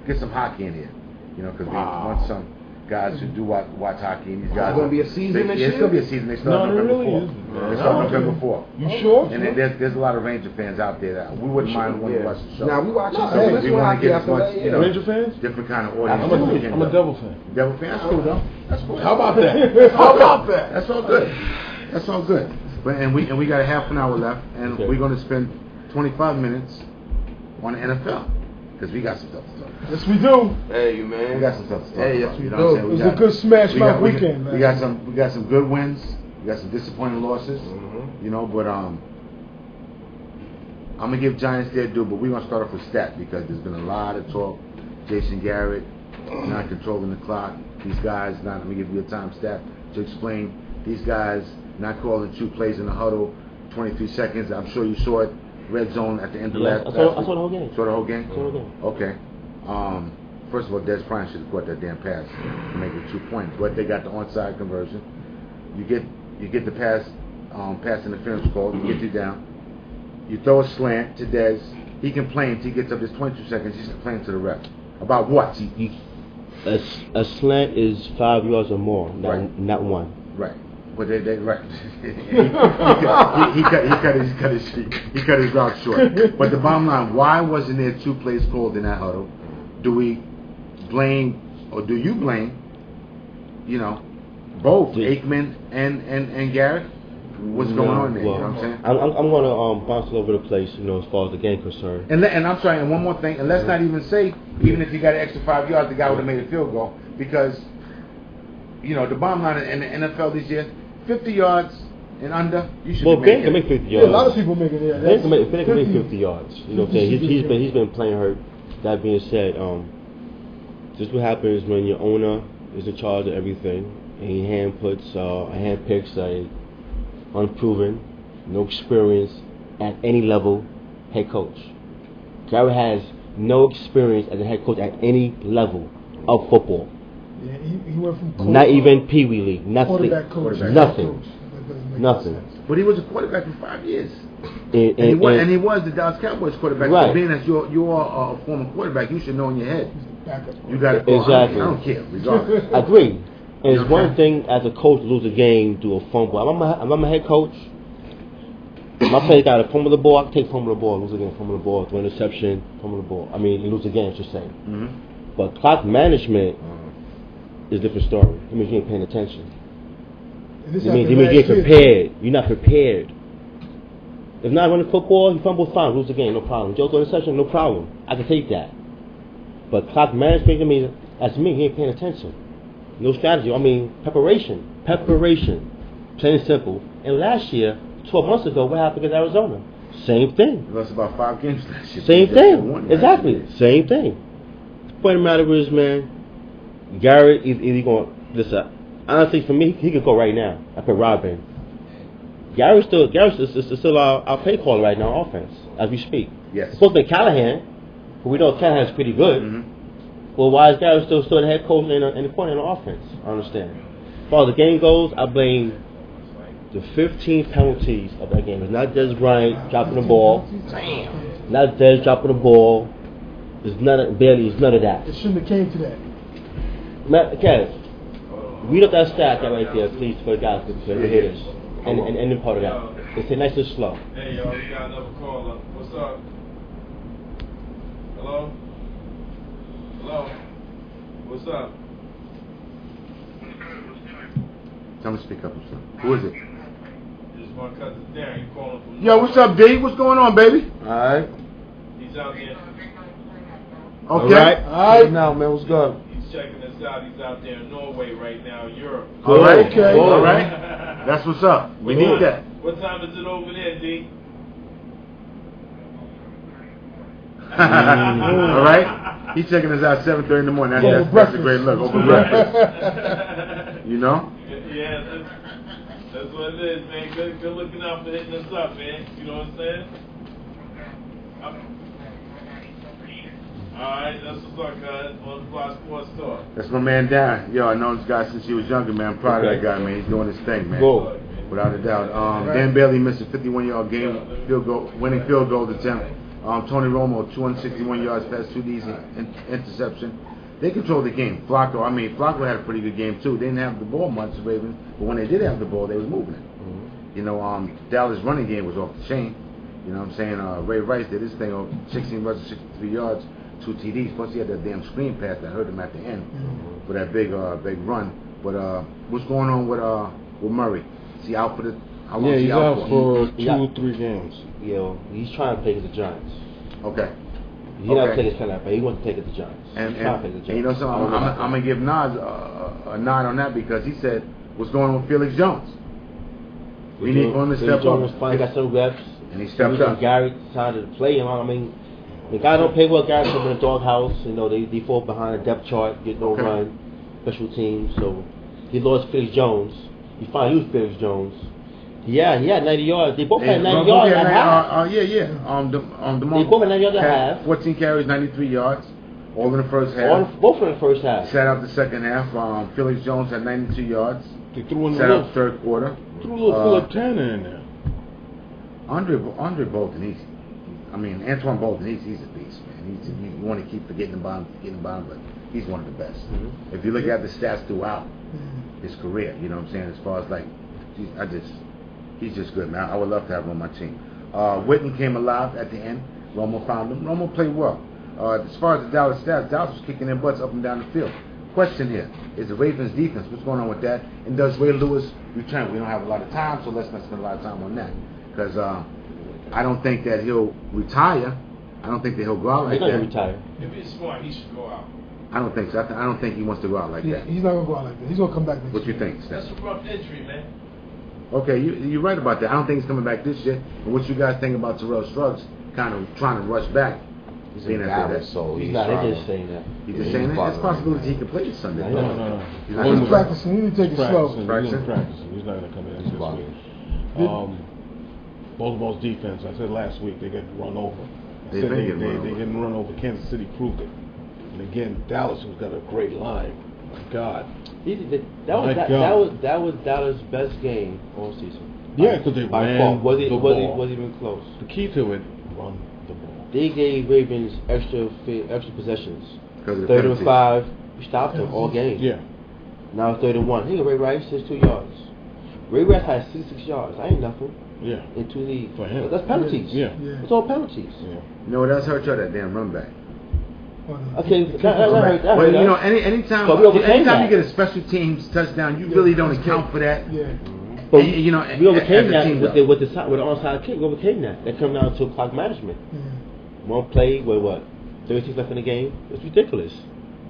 get some hockey in here. You know, because we want some guys who do watch hockey. And these guys It's gonna be a season this It's year? gonna be a season. They start No, there November really 4th. isn't. They start November 4th. You sure? And then there's a lot of Ranger fans out there that we wouldn't mind wanting to watch the show. Now we watching So some of we this want to hockey get as after much, that. you know, Ranger fans? different kind of audience. I'm as we can, a though. Devil fan. Devil fan. That's cool, though. That's cool. How about that? How about that? That's all good. That's all good. But and we got a half an hour left, and Okay. we're going to spend 25 minutes on the NFL because we got some stuff to talk about. Yes, we do. Hey, man. We got some stuff to talk Hey, about. yes, we You know do. what I'm saying? It was a good smash mouth we weekend, man. We got some good wins. We got some disappointing losses. You know, but I'm gonna give Giants their due, but we're gonna start off with Stat because there's been a lot of talk. Jason Garrett not controlling the clock. These guys not. Let me give you a time Stat to explain. These guys not calling 2 plays in the huddle, 23 seconds. I'm sure you saw it. Red zone at the end of Yeah, last. I saw the whole game. Saw the whole game. Saw the whole game. Okay. First of all, Des Bryant should have caught that damn pass to make it 2 points, but they got the onside conversion. You get the pass interference call. You get you down. You throw a slant to Des. He complains. He gets up. There's 22 seconds. He's complaining to the ref about what? A slant is 5 yards or more, Right. not one. Right. But they right. he cut his route short. But the bottom line, why wasn't there 2 plays called in that huddle? Do we blame or do you blame, you know, both Aikman and Garrett? What's going on there? Well, you know what I'm saying? I'm going to bounce all over the place, you know, as far as the game concerned. And I'm sorry, and one more thing, and let's not even say, even if you got an extra 5 yards, the guy would have made a field goal, because, you know, the bottom line in the NFL this year, 50 yards and under, you should Well, be Ben making can make 50 Yeah, yards. a lot of people making it. Ben can make 50 yards. You know what I'm saying? He's been playing hurt that being said, this is what happens when your owner is in charge of everything, and he handpicks a unproven, no experience at any level head coach. Gary has no experience as a head coach at any level of football. Yeah, he went from coach, Not even Pee Wee League. Nothing. quarterback coach, to Nothing. head coach. That doesn't make Nothing. sense. But he was a quarterback for 5 years. And he was the Dallas Cowboys quarterback. Right. So being as you're a former quarterback, you should know in your head. Backup. You got to go. Exactly. I don't care, regardless. I agree. And it's Okay. one thing as a coach to lose a game due to a fumble. I'm a head coach. My players got to fumble the ball. I can take fumble the ball, lose again, fumble the ball, throw interception, fumble the ball. I mean, lose again, I should say. Mm-hmm. But clock management is a different story. It means you ain't paying attention. And this It means happened you're last year. prepared. You're not prepared. If not running football, you fumble, fine, lose the game, no problem. Joe throw interception, no problem. I can take that. But clock management, I mean, that's me. He ain't paying attention. No strategy. I mean, preparation. Plain and simple. And last year, 12 months ago, what happened against Arizona? Same thing. We lost about 5 games last year. Same They just won thing. last Exactly. year. Same thing. The point of the matter is, man, Garrett is either going. Listen, honestly, for me, he could go right now. I put Robin. Garrett's still our play caller right now, on offense, as we speak. Yes. It's supposed to be Callahan, but we know Callahan's pretty good. Mm-hmm. Well, why is Garrett still the head coach in the corner on offense? I understand. As far as the game goes, I blame the 15 penalties of that game. It's not Des Bryant dropping the ball. Damn. Not Des dropping the ball. It's none of that. It shouldn't have came to that. Kev, read up that stat right there, please, for the guys to hear this. And then part of that. It's nice and slow. Hey, y'all, we got another caller. What's up? Hello? Hello? What's up? Tell him to speak up. Who is it? This is my cousin Darren. You calling from... Yo, what's up, D? What's going on, baby? Alright. He's out there. Okay. Alright. Now, man, what's good? He's checking us out. He's out there in Norway right now, Europe. All right. Okay. All right. That's what's up. We need that. What time is it over there, D? All right. He's checking us out 7:30 in the morning. That's a great look over breakfast. You know? Yeah, that's what it is, man. Good looking out for hitting us up, man. You know what I'm saying? Alright, that's what's up, guys. On the Block Sports Talk. That's my man Darren. Yo, I know this guy since he was younger, man. I'm proud of that guy, man. He's doing his thing, man. Go. Without a doubt. Dan Bailey missed a 51-yard game, winning field goal attempt. Tony Romo, 261 yards, past 2 Ds, interception. They controlled the game. Flacco had a pretty good game too. They didn't have the ball much, the Ravens, but when they did have the ball, they was moving it. Mm-hmm. You know, Dallas' running game was off the chain. You know what I'm saying? Ray Rice did his thing on 16 rushes, 63 yards, 2 TDs. Plus he had that damn screen pass that hurt him at the end for that big run. But what's going on with Murray? Is he out for the? How long Yeah, is he he's out out for? for 2 or 3 games. He's trying to play against the Giants. Okay. He's not taking his kind of play. He wants to take it to the Giants. And He's trying to play the Giants. you know something? I'm gonna give Nas a nod on that because he said, "What's going on with Felix Jones? We need for him to step Jones up." finally got some reps. And he stepped up. Gary decided to play him. I mean, the guy don't play well. Gary's in the doghouse. You know, they fall behind the depth chart, get no run, special teams. So he lost Felix Jones. He finally used Felix Jones. Yeah, he had 90 yards. They both had 90 yards at half. Yeah. They both had 90 yards at half. 14 carries, 93 yards, all in the first half. Both in the first half. Sat out the second half. Felix Jones had 92 yards. They threw in Sat the out the third quarter. threw a little Philip in there. Andre Bolton, Antoine Bolton, he's a beast, man. You want to keep forgetting about him, but he's one of the best. Mm-hmm. If you look at the stats throughout his career, you know what I'm saying, as far as like, he's just good, man. I would love to have him on my team. Witten came alive at the end. Romo found him. Romo played well. As far as the Dallas stats, Dallas was kicking their butts up and down the field. Question here, is the Ravens defense, what's going on with that? And does Ray Lewis return? We don't have a lot of time, so let's not spend a lot of time on that. Because I don't think that he'll retire. I don't think that he'll go out like He's not that. going to retire. If he's smart, he should go out. I don't think so. I don't think he wants to go out like that. He's not going to go out like that. He's going to come back next What year. you think, That's Steph? a rough injury, man. Okay, you're right about that. I don't think he's coming back this year. And what you guys think about Terrell Scruggs kind of trying to rush back He's being in at Dallas, so He's he's not. trying They're to- just saying that. He's just saying that. It's a possibility he could play this Sunday. No. He's not He's gonna- practicing. He need to take it slow. Practicing. He's not going to come in He's this bugging. week. Baltimore's defense, I said last week, they get run over. They've been getting run over. They getting run over. Kansas City proved it. And again, Dallas, who's got a great line. My God. That was Dallas' best game all season. Yeah, because they By ran far. Was it the ball. wasn't even close. The key to it, run the ball. They gave Ravens extra possessions. Because of the 3rd and penalties. 5. We stopped them all game. Yeah. Now 3rd and 1. Hey, Ray Rice, 62 yards. Ray Rice had 66 yards. I ain't nothing. Yeah. Into the For him. That's penalties. Yeah. It's all penalties. Yeah. You know what else hurt you? That damn run back. Okay, that hurt Well, you know, us. anytime But we overcame anytime that. you get a special teams touchdown, you really don't account for that. Yeah. But And, you know, we overcame as a that team, with though. the onside kick. We overcame that. That come down to clock management. One play with what? 36 left in the game. It's ridiculous.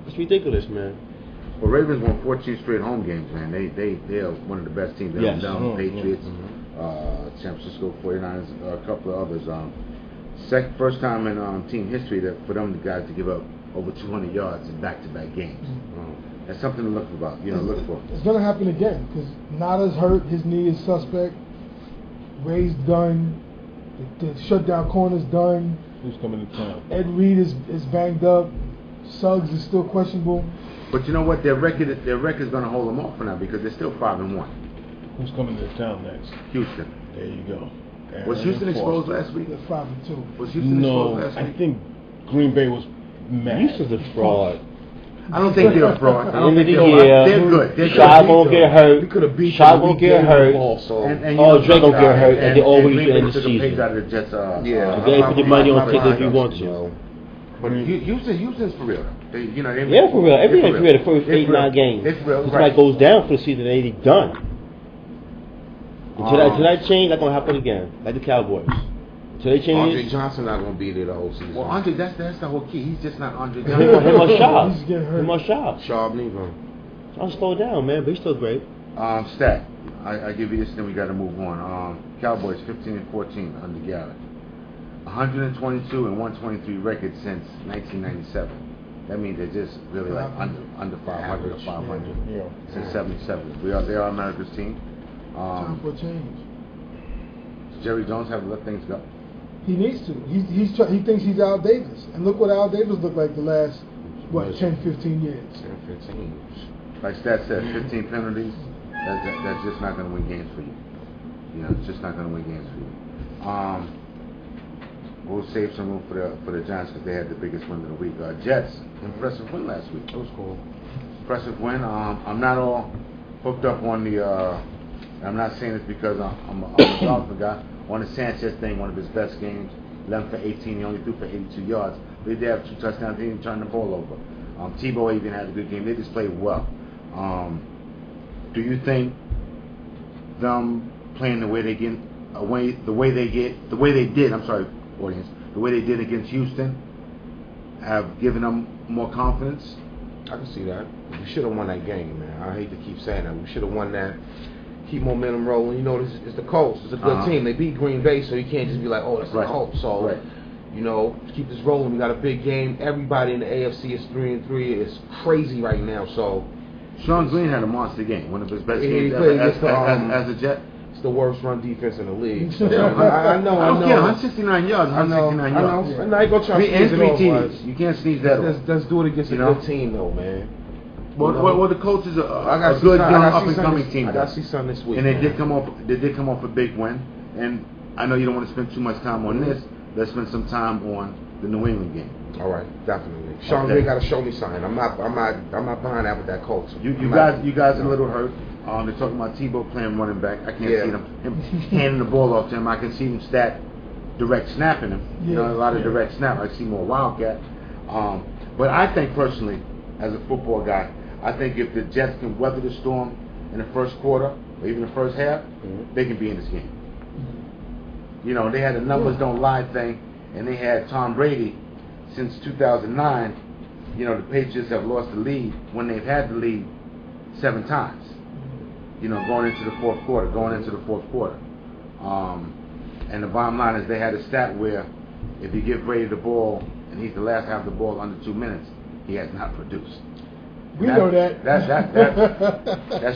It's ridiculous, man. Well, Ravens won 14 straight home games, man. They are one of the best teams. They Yes. down the Patriots, San Francisco 49ers, a couple of others. First time in team history for them guys to give up over 200 yards in back-to-back games. That's something to look about. Look for. It's going to happen again because Nada's hurt. His knee is suspect. Ray's done. The shutdown corner's done. Who's coming to town? Ed Reed is banged up. Suggs is still questionable. But you know what? Their record's going to hold them off for now because they're still 5-1. Who's coming to town next? Houston. There you go. Was Houston exposed last week? They're 5-2. Was Houston No, exposed last I week? think Green Bay was mad. Houston's a fraud. I don't think they're a fraud. I don't End of think the they're year, They're good. They're Shy good. won't get hurt. could have beat Shy them. won't We get gave them the hurt. ball, so And Oh, Drake gonna get hurt, and they always Green do Bay in the took a page season. out of the Jets. Yeah. You gotta put your money on Kick if you want to. So, But Houston's for real. They, Yeah, for real. Every year, the first They're 8-9 games. They're for real. If Right. somebody goes down for the season, they done. Until that change, that's gonna happen again, like the Cowboys. Until they Andre change. Johnson not going to be there the whole season. Well, Andre, that's the whole key. He's just not Andre Him or Johnson. Sharp. He's getting hurt. Him or Sharp. Sharp neither. I'll slow down, man, but he's still great. Stat. I give you this, and then we got to move on. Cowboys 15-14 under Garrett. 122 and 123 record since 1997. That means they're just really like under 500 or 500 Yeah. since 77. They are America's team. Time for a change. Does Jerry Jones have to let things go? He needs to. He thinks he's Al Davis. And look what Al Davis looked like the last, 10, 15 years. 10, 15. Like Stat said, 15 penalties. That's just not going to win games for you. It's just not going to win games for you. We'll save some room for the Giants because they had the biggest win of the week. Jets, impressive win last week. That was cool. Impressive win. I'm not all hooked up on the. I'm not saying this because I'm a Dolphin guy. On the Sanchez thing, one of his best games, 11 for 18. He only threw for 82 yards. But he did have 2 touchdowns. He didn't turn the ball over. Tebow even had a good game. They just played well. Do you think them playing the way they did? I'm sorry, audience. The way they did against Houston have given them more confidence. I can see that. We should have won that game, man. I hate to keep saying that. We should have won that. Keep momentum rolling. This is the Colts. It's a good team. They beat Green Bay, so you can't just be like, oh, that's the Colts. So, keep this rolling. We got a big game. Everybody in the AFC is 3-3. It's crazy right now. So, Sean Green had a monster game. One of his best He games played ever against as a Jet. it's the worst run defense in the league. So, I I know. 169 yards. I know. 169 yards. I know. I ain't gonna try to And squeeze it 3 off, TDs. but You can't sneeze that off. let's do it against a good team, though, man. Well, the Colts is I a gotta good, see young, I gotta up see and coming something- team. I gotta see something this week. And they man. did come off. They did come off a big win. And I know you don't want to spend too much time on this. Let's spend some time on the New England game. All right, definitely. Sean Green got to show me something. I'm not buying that with that Colts. You guys are a little hurt. They're talking about Tebow playing running back. I can't see him handing the ball off to him. I can see him direct snapping him. A lot of direct snap. I see more Wildcat. But I think personally, as a football guy, I think if the Jets can weather the storm in the first quarter or even the first half, they can be in this game. They had a numbers don't lie thing, and they had Tom Brady since 2009. The Patriots have lost the lead when they've had the lead 7 times. Going into the fourth quarter. And the bottom line is they had a stat where if you give Brady the ball and he's the last to have the ball under 2 minutes, he has not produced. We know that. That's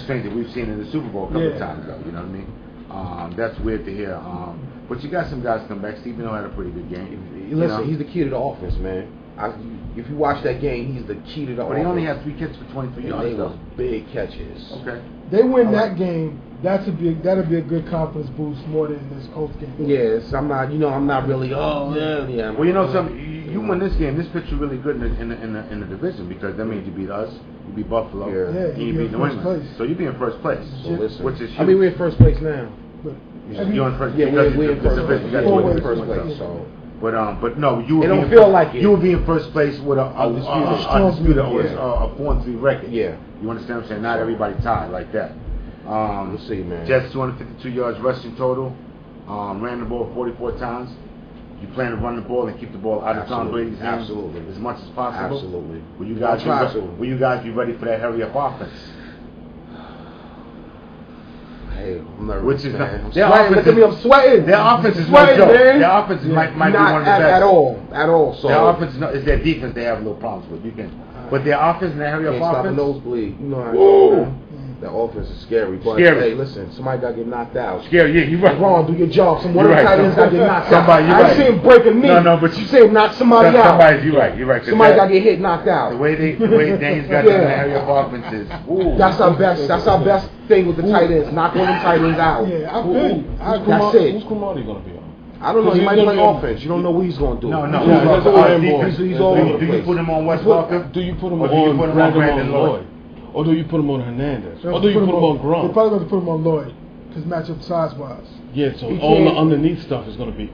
strange that we've seen in the Super Bowl a couple of times, though. You know what I mean? That's weird to hear. But you got some guys come back. Stephen O had a pretty good game. Listen, he's the key to the offense, man. If you watch that game, he's the key to the offense. But he only had 3 catches for 23 yards. They was big catches. Okay. They win that game. That'll be a good confidence boost more than this Colts game. Yes, I'm not really. Oh yeah. Well, you know something. You win this game. This puts you really good in the division because that means you beat us, you beat Buffalo, and you beat New England. So you be in first place. So listen, which is huge. I mean, we're in first place now. You're in first. Yeah, we're in first place. We're in first place. So. But no, you would don't feel like it. You would be in first place with a 4-3 record. Yeah. You understand what I'm saying? Not everybody tied like that. We'll see, man. Jets 252 yards rushing total. Ran the ball 44 times. You plan to run the ball and keep the ball out of Tom Brady's hands as much as possible. Absolutely. Will you guys be ready for that hurry up offense? Hey, I'm nervous, Which is man. I'm sweating. Look at me, I'm sweating. Their offense is sweating, no joke. man. Their offense might be one of the best. At all. So their offense is their defense. They have a little problems with. But their offense and their hurry up can't stop a offense. nosebleed. You know how. The offense is scary, but hey, listen, somebody got to get knocked out. Scary, yeah, you're right. Ron, do your job. One of the tight ends got to get knocked out. I ain't saying break a knee. No, but you say knock somebody out. You're right. Somebody got to get hit, knocked out. The way Dane's got the hurry up offense is. That's our best thing with the tight ends. Knock one of the tight ends out. Yeah, I feel That's it. Who's Cromartie going to be on? I don't know. He might play offense. You don't know what he's going to do. No. He's all over the place. Do you put him on Wes Walker? Do you put him on Brandon Lloyd? Or do you put him on Hernandez? Or do you put him on Gronk? They're probably going to put him on Lloyd because matchup size-wise. Yeah, so all the underneath stuff is going to be.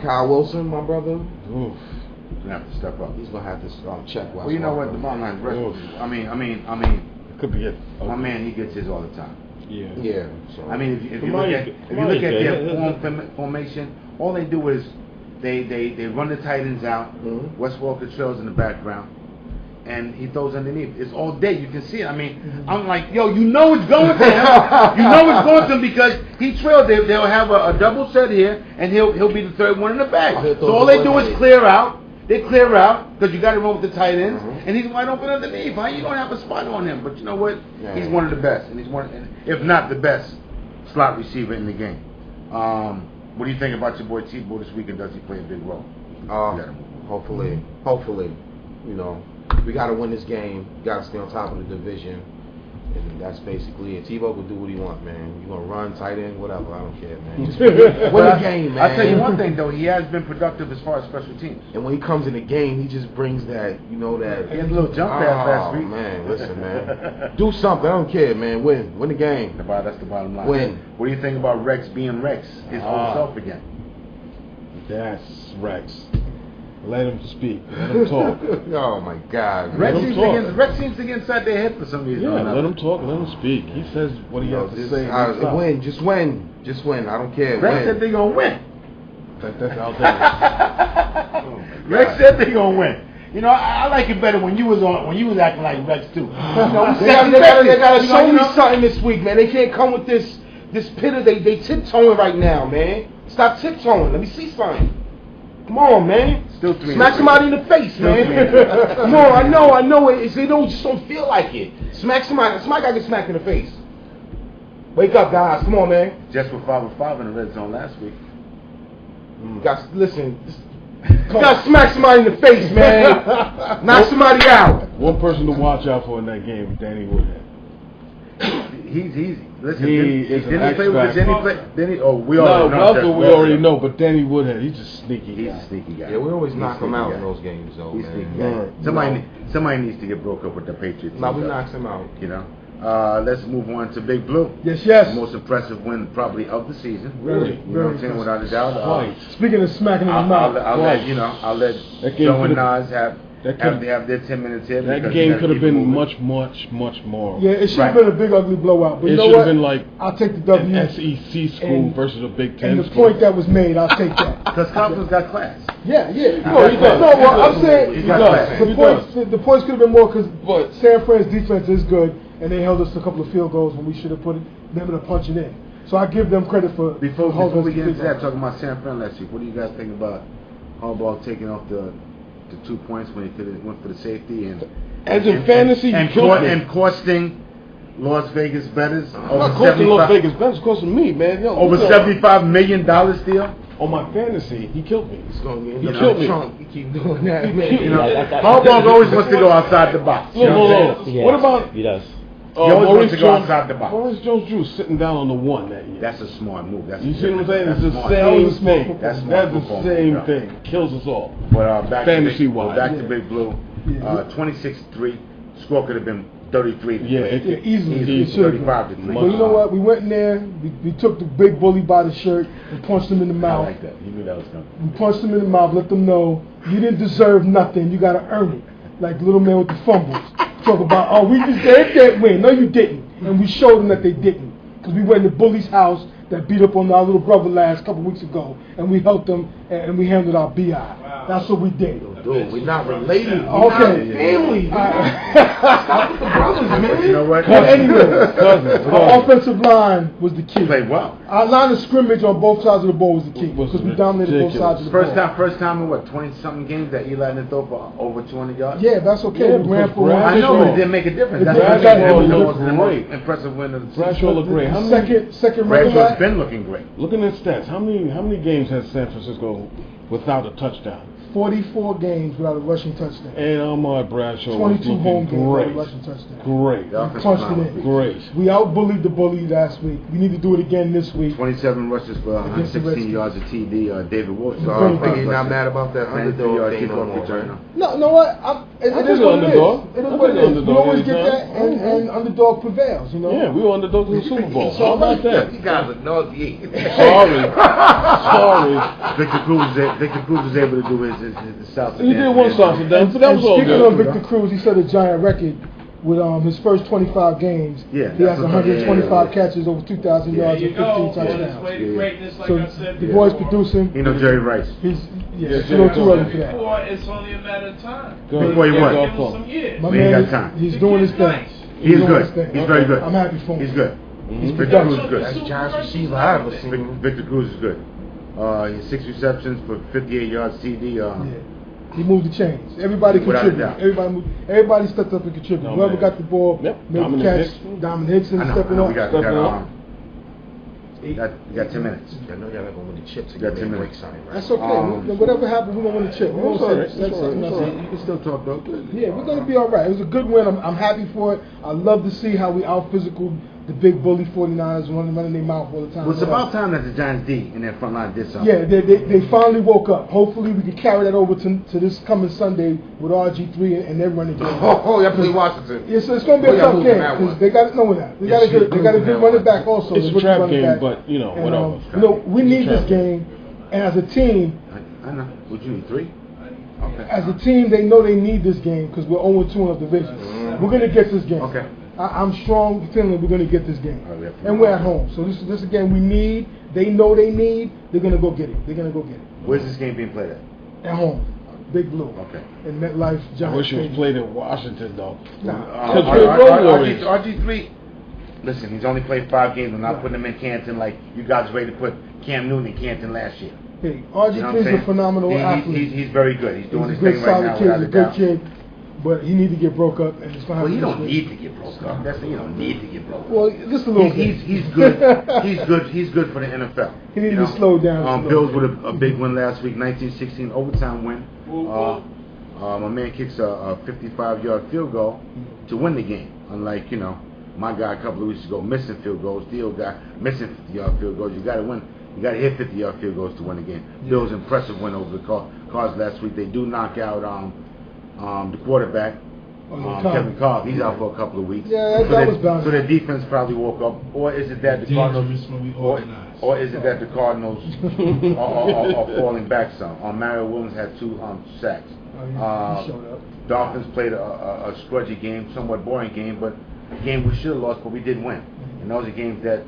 Kyle Wilson, my brother. Oof. He's going to have to step up. He's going to have to check. Well, you know what? The bottom line is, I mean, it could be it. My man, he gets his all the time. Yeah. So. I mean, if you look at their formation, all they do is they run the tight ends out. Wes Walker trails in the background. And he throws underneath. It's all day. You can see it. I mean, I'm like, yo, you know it's going to him. You know it's going to him because he trails. They'll have a double set here, and he'll be the third one in the back. So all they do is clear out. They clear out because you got to run with the tight ends, and he's wide open underneath. How you don't have a spot on him? But you know what? He's one of the best, and he's if not the best, slot receiver in the game. What do you think about your boy Tebow this week, and does he play a big role? Hopefully, you know. We got to win this game. We got to stay on top of the division. And that's basically it. Tebow will do what he wants, man. You going to run, tight end, whatever. I don't care, man. Just win the game, man. I'll tell you one thing, though. He has been productive as far as special teams. And when he comes in the game, he just brings that, you know, that. He had a little jump pass last week. Oh, man. Listen, man. Do something. I don't care, man. Win the game. That's the bottom line. Win. What do you think about Rex being Rex? His old self again. That's Rex. Let him speak. Let him talk. Oh my God. Rex seems to get inside their head for some reason. Yeah, let him talk. Let him speak. He says what he has to say. Win. Just win. I don't care. Rex said they're gonna win. That's out there. Rex said they're gonna win. You know, I like it better when you was acting like Rex too. You know, they gotta show me something this week, man. They can't come with this pitter. They tiptoeing right now, man. Stop tiptoeing. Let me see something. Come on, man. Still 3. Smack somebody in the face, man. Come on, I know it. They just don't feel like it. Smack somebody. Somebody gotta get smacked in the face. Wake up, guys. Come on, man. Jets were 5-5 in the red zone last week. Guys, listen. You gotta smack somebody in the face, man. Knock somebody out. One person to watch out for in that game is Danny Woodhead. Listen, he is an X-Factor. We already know, but Danny Woodhead, he's just sneaky. He's a sneaky guy. Yeah, we always knock him out in those games, though, he's man. Sneaky guy. Somebody needs to get broke up with the Patriots. No, we knocks him out. You know. Let's move on to Big Blue. Yes. The most impressive win probably of the season. Really, you know what I'm saying, without a doubt. Speaking of smacking in the mouth, I'll let Joe and Nas have their 10 minutes here. That game could have been much more. Yeah, it should have been a big ugly blowout. But it you know should what? have been like I'll take the W. an SEC school versus a Big Ten and the school. point that was made, I'll take that. Because Compton's got class. Yeah. No, he does. No, well, I'm saying He's got class. the points could have been more because San Fran's defense is good, and they held us to a couple of field goals when we should have put them to punch it in. So I give them credit for Before we get into that, talking about San Fran last week, what do you guys think about Harbaugh taking off the the 2 points when he could have went for the safety and fantasy, and costing Las Vegas bettors not costing Las Vegas bettors, costing me, man. Yo, over $75 million deal. On my fantasy, he killed me. He's gonna get He killed me. Trump. You keep doing that, man. You know, Harbaugh always wants to go outside the box. Look. What about? He does. He always wants to go outside the box. Maurice Jones-Drew sitting down on the 1 that year. That's a smart move. You see what I'm saying? It's the smart. same thing. That's the same thing. Kills us all. But back Fantasy-wise. back to Big Blue. 26-3. Score could have been 33. Easily. 35-3. But you know what? We went in there. We took the big bully by the shirt and punched him in the I mouth. like that. You knew that was coming. We punched him in the mouth. Let them know you didn't deserve nothing. You got to earn it. Like the little man with the fumbles. Talk about, we deserved that win. No, you didn't. And we showed them that they didn't. Because we went in the bully's house that beat up on our little brother last couple weeks ago, and we helped them and we handled our BI. Wow. That's what we did. Dude, we're not related. Okay. Not family. Stop with the brothers, man. You know what? But anyway, our offensive line was the key. Played well. Our line of scrimmage on both sides of the ball was the key because we dominated both sides of the ball. First time in what, 20-something games that Eli didn't throw for over 200 yards? Yeah, that's okay. We ran for I know, but it didn't make a difference. That's what was the most impressive win of the season. Bradshaw looked great. Second Bradshaw's been looking great. Looking at stats, how many games has San Francisco without a touchdown? 44 games without a rushing touchdown. And Ahmad Bradshaw 22 home games without a great. rushing touchdown. Great. We punched it in. Great. We out-bullied the bully last week. We need to do it again this week. 27 rushes for 116 yards of TD. David Wolf. So I think you're not mad about that underdog thing no more, right? No, know what? It is what it is. It is what it is. We always get that, and underdog prevails, you know? Yeah, we were underdogs in the Super Bowl. How about that? You guys are nauseating. Sorry. Victor Cruz was able to do his South Sudan. He did one South Sudan, but that was all speaking good. of Victor Cruz, he set a giant record with his first 25 games. Yeah, he has 125 catches, over 2,000 yards, and 15 touchdowns. So the boy's producing. You know Jerry Rice. He's it's a little too early for that. It's only a matter of time. Before he what? Give him some years. My We ain't man, got time. he's doing his thing. He's good. He's very good. I'm happy for him. He's good. Victor Cruz is good. That's Giants receiver I've ever seen. Victor Cruz is good. He has 6 receptions for 58 yards TD. He moved the chains. Everybody Without a contributed. doubt. Everybody stepped up and contributed. Whoever got the ball, made the catch. Dominic Hickson stepping up. We got 10 minutes. I know y'all not gonna win the chips. Got 10 minutes. That's okay. Whatever happens, we're gonna win the chip. We're gonna say something else. You can still talk though. Yeah, we're gonna be all right. It was a good win. I'm happy for it. I love to see how we out physical the big bully 49ers running their mouth all the time. Well, it's about time that the Giants D in their front line did something. Yeah, they finally woke up. Hopefully we can carry that over to this coming Sunday with RG3 and their running game. Y'all play Washington. Yeah, so it's going to be a tough game because they got that. They got a good running back also. It's a trap game, but whatever. We need this game, and as a team. I know. Would you need 3? Okay. As a team, they know they need this game because we're 0-2 in our division. We're going to get this game. Okay. I'm strong feeling we're going to get this game. And we're at home. So this is a game we need. They know they need. They're going to go get it. Where's this game being played at? At home. Big Blue. Okay. In MetLife, Giants. I wish it was played in Washington, though. RG3, listen, he's only played 5 games. I'm not putting him in Canton like you guys ready to put Cam Newton in Canton last year. Hey, RG3 is a phenomenal athlete. He's very good. He's doing his good, thing right now. He's a good kid. But he needs to get broke up, and it's going to happen. Well, you don't need to get broke up. You don't need to get broke up. Well, just a little bit. He's good. He's good for the NFL. He needs to slow down. Bills with a big win last week, 19-16 overtime win. My man kicks a 55-yard field goal to win the game. Unlike my guy a couple of weeks ago missing field goals. Theo guy missing 50-yard field goals. You got to win. You got to hit 50-yard field goals to win the game. Yeah. Bills impressive win over the Cards last week. They do knock out the quarterback, Kevin Cobb. He's out for a couple of weeks. Yeah, that was bound. So their defense probably woke up. Or is it that the Cardinals? Or is it that the Cardinals are falling back some? Mario Williams had 2 sacks. He showed up. Dolphins played a scrudgy game, somewhat boring game, but a game we should have lost, but we did win. And those are games that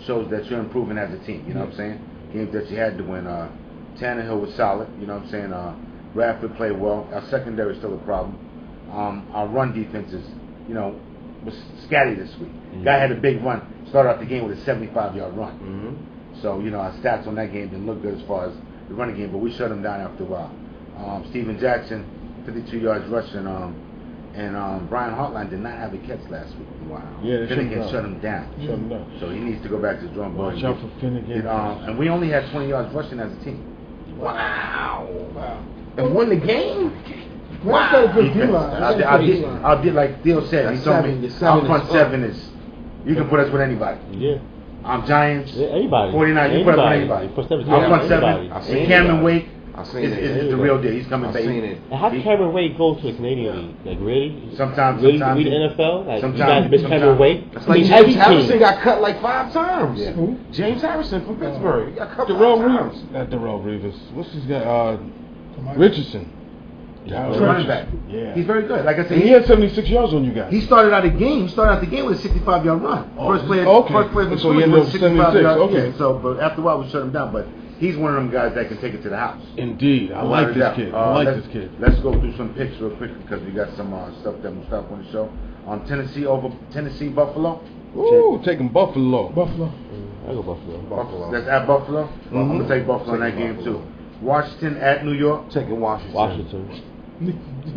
shows that you're improving as a team. You know what I'm saying? Games that you had to win. Tannehill was solid. You know what I'm saying? Radford played well. Our secondary is still a problem. Our run defense is, was scatty this week. Guy had a big run. Started out the game with a 75-yard run. So, our stats on that game didn't look good as far as the running game, but we shut him down after a while. Steven Jackson, 52 yards rushing. And Brian Hartline did not have a catch last week. Wow. Yeah, Finnegan shut him down. Shut him down. So he needs to go back to the drawing board. Watch out for Finnegan. And we only had 20 yards rushing as a team. Wow. And won the game? Wow. Got a good D-line. I did like Theo said. He told me our front seven is, you can put us with anybody. Yeah. I'm Giants. Yeah, anybody. 49, you put us with anybody. Our front seven. And Cameron Wake is the real deal. He's coming back. And how did Cameron Wade go to the Canadian League? Like, really? Sometimes. Really? We the NFL? Like, you guys miss sometimes. Cameron Wade? It's like James Harrison got cut like 5 times. Yeah. James Harrison from Pittsburgh. He got cut 5 Darrell times. Reeves. Not Darrell Reeves. What's his guy? Richardson. Running back. Yeah. He's very good. Like I said, And he had 76 yards on you guys. He started out the game. He started out the game with a 65-yard run. First player for so he ended up 65 76. yards. Okay. Yeah, so, but after a while, we shut him down. But he's one of them guys that can take it to the house. Indeed. I like this kid. This kid. Let's go through some picks real quick because we got some stuff that we'll stop on the show. On Tennessee Buffalo. Ooh, taking Buffalo. I go Buffalo. That's at Buffalo. I'm gonna take Buffalo in that game too. Washington at New York. Taking Washington. You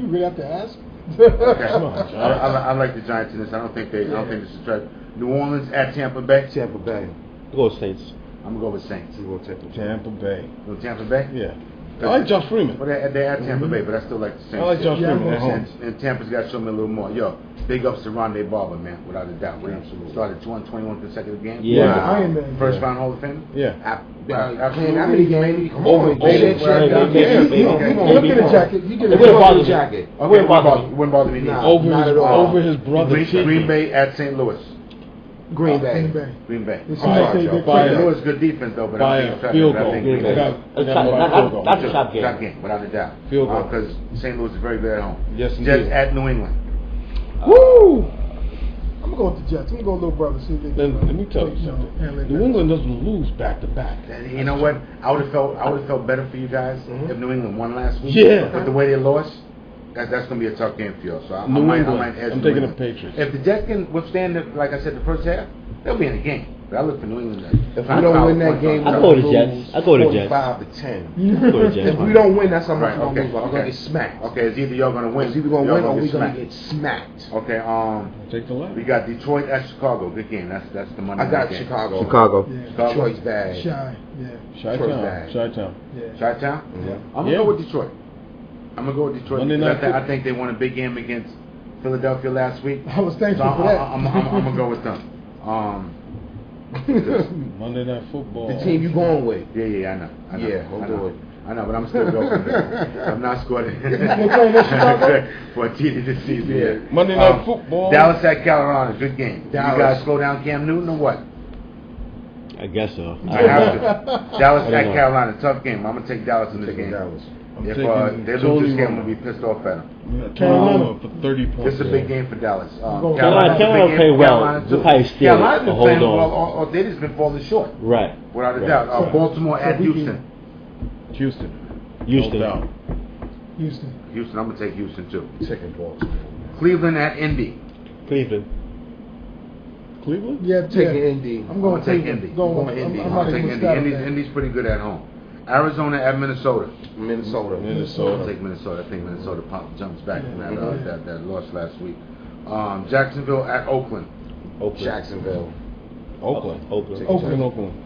really have to ask? Okay. I like the Giants in this. I don't think this is right. New Orleans at Tampa Bay. Go Saints. I'm gonna go with Saints. Tampa Bay. Go Tampa Bay? Yeah. I like Josh Freeman. Well, they're at Tampa Bay, but I still like the Saints. I like Josh Freeman at home. And Tampa's got to show me a little more. Yo, big ups to Rondé Barber, man, without a doubt. Man. Started 221 consecutive games. Yeah. First round Hall of Fame? Yeah. Absolutely. How many games? Come Over. on, baby. Look at the jacket. You get It a wouldn't bother jacket. me. Okay, wouldn't bother me neither. Over his brother. Green Bay at St. Louis. Green Bay. Green Bay. It's St. like Louis is good defense though, but by I a think field I goal. think Green Bay. That's a shot game. Shot game, without a doubt. Field goal. Because St. Louis is very good at home. Yes, Jets indeed. at New England. Woo! I'm going to go with the Jets. I'm going to go little brother. See if they Then let me tell you something. New England doesn't lose back to back. You know what? I would have felt better for you guys if New England won last week. Yeah. But the way they lost, that's going to be a tough game for you. So I New might England. edge I'm New taking the England. Patriots. If the Jets can withstand, like I said, the first half, they'll be in the game. But I look for New England. If we don't win that game, I go to the Jets. I go to the Jets. 45-10. I go to the Jets. If we don't win, that's how much Right, we're okay, lose. We're gonna get smacked. Okay, it's either y'all going to win. It's either gonna win or we're smacked. gonna get smacked. Okay, Take the line. we got Detroit at Chicago. Good game. That's the Monday I got night game. Chicago. Yeah. Detroit's bad. Shy. Yeah. Detroit's bad. Chi-town. Yeah. Chi-town? Yeah. I'm going to go with Detroit. Monday Because night I think they won a big game against Philadelphia last week. I was thankful So for that. I'm going to go with them. Monday Night Football. The team you going with? Yeah, I know. Yeah, we'll do it. I know, but I'm still going with them. I'm not scoring playing at Chicago? for a TD this season. Yeah. Monday Night Football. Dallas at Carolina, good game. Dallas. You guys slow down Cam Newton or what? I guess so. I have to. Dallas I don't at know. Carolina, tough game. I'm going to take Dallas in this game. Dallas. I'm If taking they lose Tony this game, I'm Romo. going to be pissed off at them. Carolina for 30 points. This is a big game for Dallas. Carolina Carolina's a big game play for well. Carolina, They'll too. probably steal it Carolina's or been hold playing on. well, or they just been falling short, Right. without a doubt. Baltimore at Houston. Houston. Houston. No doubt. Houston. Houston, I'm going to take Houston too. Taking Baltimore. Cleveland at Indy. Cleveland. Cleveland? Yeah, Taking yeah. Indy. I'm going I'm take Cleveland. Indy. Going I'm Indy. I'm I'm not going to even take Indy. start Indy's pretty good at home. Arizona at Minnesota. Minnesota. I'll take Minnesota. I think Minnesota jumps back from that loss last week. Jacksonville at Oakland. Jacksonville. Oakland. Oakland.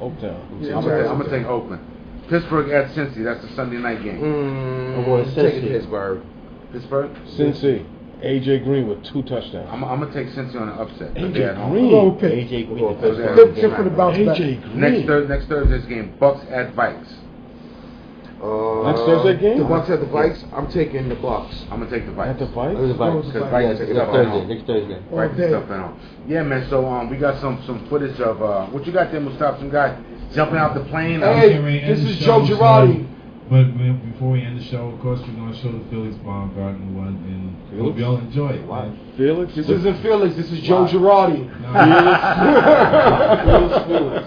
Oaktown. Yeah, I'm going to take Oakland. Pittsburgh at Cincy. That's a Sunday night game. I'm going to take Pittsburgh. Pittsburgh? Cincy. AJ Green with 2 touchdowns. I'm going to take Cincy on an upset. AJ They're at home. Green. Low pick. AJ Green. Well, Pittsburgh. Tip for the bounce back. AJ Green. Next Thursday's game, Bucks at Vikes. Next Thursday game? The Bucks at the Vikes. I'm taking the Bucks. I'm going to take the At Vikes. the fight? Who's the Vikes? Because Yeah, Vikes it's is up at home. Next Thursday. Vikes is up at home. Yeah, man, so we got some footage of, what you got there, Mustafa? Some guy jumping out the plane. Hey, this is Joe Girardi. But before we end the show, of course, we're going to show the Felix Baumgarten one, and hope y'all enjoy it. Man. Felix? This isn't Felix. This is Joe Girardi.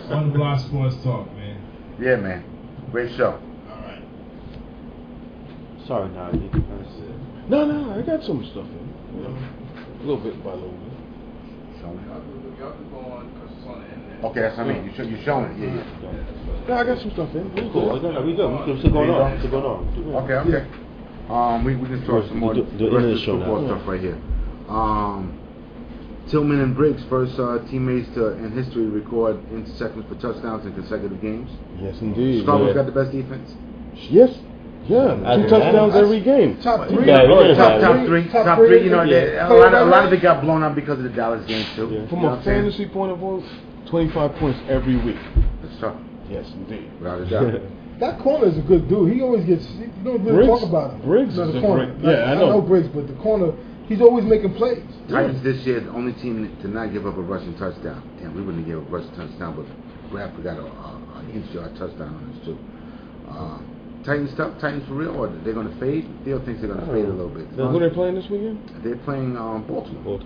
One Block Sports Talk, man. Yeah, man. Great show. All right. Sorry, nah. You No, I got some stuff in. You know, a little bit by a little bit. Okay, that's what I mean. You're showing it. Yeah. No, I got some stuff in. cool. We good. We still going on. Still going on. Okay. We can talk some more do the rest of this show football now. stuff right here. Tillman and Briggs, first teammates in history to record interceptions for touchdowns in consecutive games. Yes, indeed. Chicago's got the best defense. Yes. Yeah, 2 touchdowns every game. Top three. Yeah, Top three. You know, Yeah. a lot of it got blown up because of the Dallas game too. Yeah. From You know a what I'm saying? fantasy point of view, 25 points every week. That's tough. Yes, indeed. Without a doubt. That corner is a good dude. He always gets. You don't really Briggs? talk about him. Briggs No, is the a corner. great- yeah, I know. know Briggs, but the corner, he's always making plays. Titans this year, the only team to not give up a rushing touchdown. Damn, we wouldn't give up a rushing touchdown, but Bradford got a inch-yard touchdown on us too. Titans tough? Titans for real? Or they're going to fade? Theo thinks they're going to fade a little bit. Who they playing this weekend? They're playing Baltimore.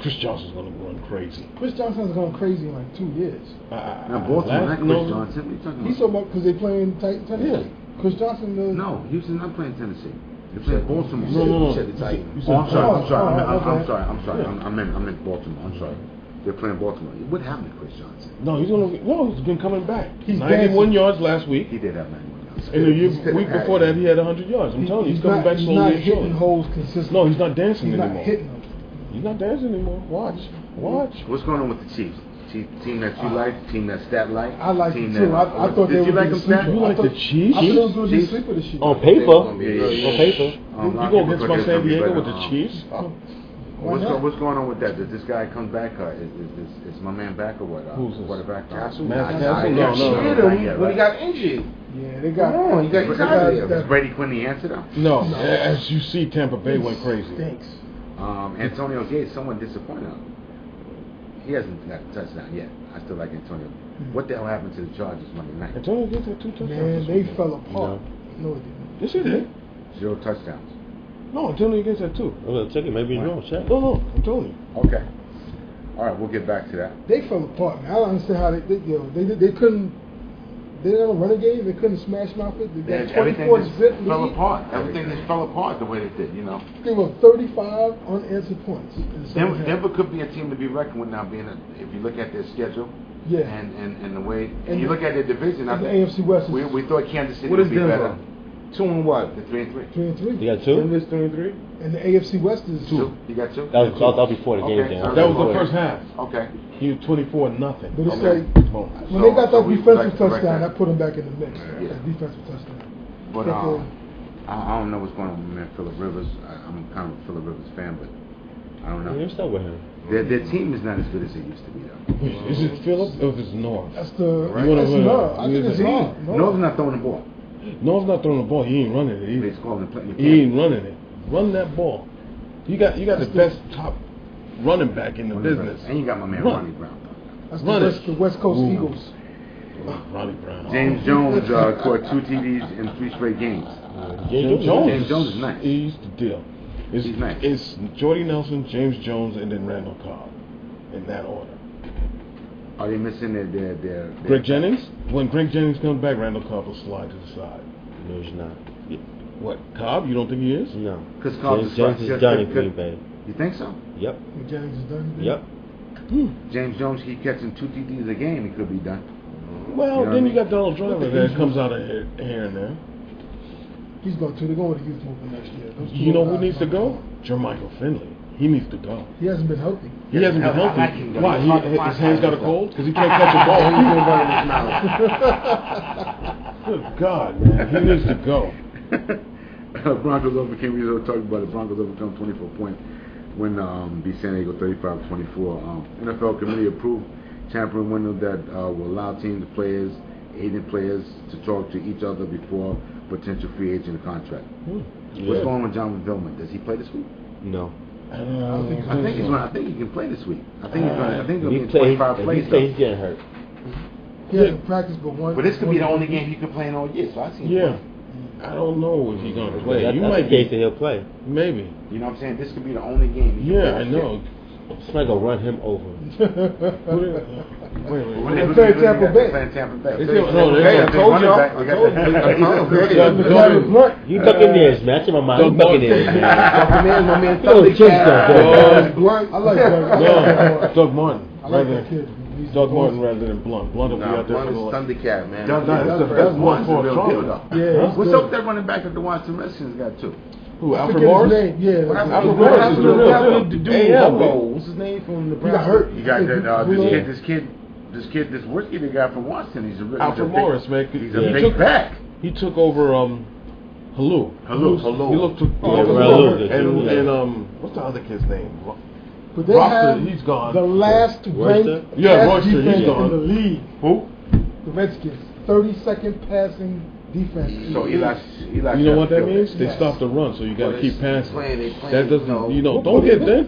Chris Johnson's going to run crazy. Chris Johnson's gone crazy in like 2 years. Now Baltimore, not Chris Johnson. What are you talking about? He's talking about because they playing Tennessee. Yeah. Chris Johnson. No, Houston's not playing Tennessee. They're playing Baltimore. No. You said the Titans. Oh, I'm sorry. I'm sorry. okay. I'm sorry. I meant Baltimore. I'm sorry. They're playing Baltimore. What happened to Chris Johnson? No, he's been coming back. He's 91 dancing. yards last week. He did have 91 yards. And the week before that, he had 100 yards. I'm telling you, he's coming back He's slowly not and hitting surely. holes consistently. No, he's not dancing He's not anymore. hitting them. He's not dancing anymore. Watch. What's going on with the Chiefs? Team that you like, team that stat like. I like team it too. I thought they did you would like be them the stat? sleeper. You like the Chiefs? I thought it was going to be Chiefs? the sleeper this year. On paper. On Yeah. paper. You go against my San Diego with the Chiefs? Why not? What's going on with that? Did this guy come back? Is my man back or what? Who's this? Quarterback? Castle? Matt I Castle? No. hit him when he got injured. Yeah, they got. Come on, you got tired. Is Brady Quinn the answer though? No. As you see, Tampa Bay went crazy. Stinks. Antonio Gates, somewhat disappointed. He hasn't got a touchdown yet. I still like Antonio. What the hell happened to the Chargers Monday night? Antonio Gates had 2 touchdowns. Man, this they weekend. fell apart. No, it didn't. Yes, he did. 0 touchdowns. No, Antonio Gates had 2. Well, check it. Maybe he's wrong. Check. No, I'm telling you. Okay. All right, we'll get back to that. They fell apart, man. I don't understand how they couldn't. They didn't have a running game. They couldn't smash mouth it. They got Everything 24 just zip fell lead. apart. Everything just fell apart the way they did. You know. They were 35 unanswered points. in the second half. Denver could be a team to be reckoned with now, if you look at their schedule. Yeah. And the way And you look at their division. I and the think AFC West is we thought Kansas City What would is be Denver? better. 2 and what? The 3-3. 3-3. You got 2? Denver's 3-3. And the AFC West is 2. You got 2. That was before the game. Okay. Down. That was the first half. Okay. He was 24-0. But it's Okay. like when they got So that we defensive like to correct touchdown, that. that put them back in the mix. Yeah. That defensive touchdown. But But, I don't know what's going on with my man Phillip Rivers. I'm kind of a Phillip Rivers fan, but I don't You're know. stuck with him. Their team is not as good as it used to be, though. Is it Phillips or is it North? That's the. Right. You wanna That's win. no. I think it's You- no. North's not throwing the ball. North's not throwing the ball. He ain't running it either. He's calling the play. He ain't running it. Run that ball. You got the best top running back in the business. And you got my man Run. Ronnie Brown. That's Run the West Coast Ooh. Eagles. Ronnie Brown. James Jones caught 2 TDs in 3 straight games. James James Jones is nice. He's the deal. It's, He's nice. It's Jordy Nelson, James Jones, and then Randall Cobb in that order. Are they missing their Greg Jennings? When Greg Jennings comes back, Randall Cobb will slide to the side. No, he's not. What, Cobb? You don't think he is? No. Because Cobb's James is done in Green Bay. You think so? Yep. Jennings is done. Yep. James Jones keep catching 2 TDs a game. He could be done. Well, You know what then I you got Donald Driver that comes out of here and there. He's going to. They're going with the youth movement next year. Those two You know who guys needs to are go? gone. Jermichael Finley. He needs to go. He hasn't been healthy. He hasn't been I like healthy. him, though. Why? He's hard to His find hands got a times, cold? Because he can't catch a ball. He's been running his mouth. Good God, man. He needs to go. Broncos overcame. We were talking about it. Broncos overcome 24-point win. Beat San Diego 35-24. NFL committee approved tampering window that will allow teams, players, agent players to talk to each other before potential free agent contract. What's going on with John Villman? Does he play this week? No. I think I think he's going. I think he can play this week. I think he's going. I think he'll be He in plays. 25 If plays. he plays, though. he's getting hurt. he hasn't practiced but one. But this could be the only game he could play in all year. So I see. Yeah. I don't know if he's going to play. That's You the might case that be. he'll play. Maybe. You know what I'm saying? This could be the only game. He can play Yeah, I this year. know. Somebody gonna run him over. Wait. They're playing Tampa Bay. Playing Tampa Bay. They say- no, they- I told y'all. I told you. Blunt. Buccaneers, man. That's in my mind. Doug Buccaneers, man. Buccaneers, my man. You know, Jim Thundercat. stuff, Blunt. I like that. No, Doug Martin. I like Right that there. kid. Doug Martin rather than Blunt. Blunt will be out there. Blunt is Thundercat, man. That's more for a trump. Yeah. What's up with that running back that the Washington Redskins got too? Who? I Alfred forget his Morris? name. Yeah. Alfred Morris is the real deal. What's his name from He got Nebraska? hurt. You got this whiskey they got from Washington. He's a Alfred Morris, man. He's a big back. He took over Halou. He looked to and what's the other kid's name? But they Roster, have he's gone. the last ranked Royster, defense he's gone. in the league. Who? The Redskins, 32nd passing defense. So Eli. You know what that means? They stopped the run, so you got to keep passing. That doesn't, don't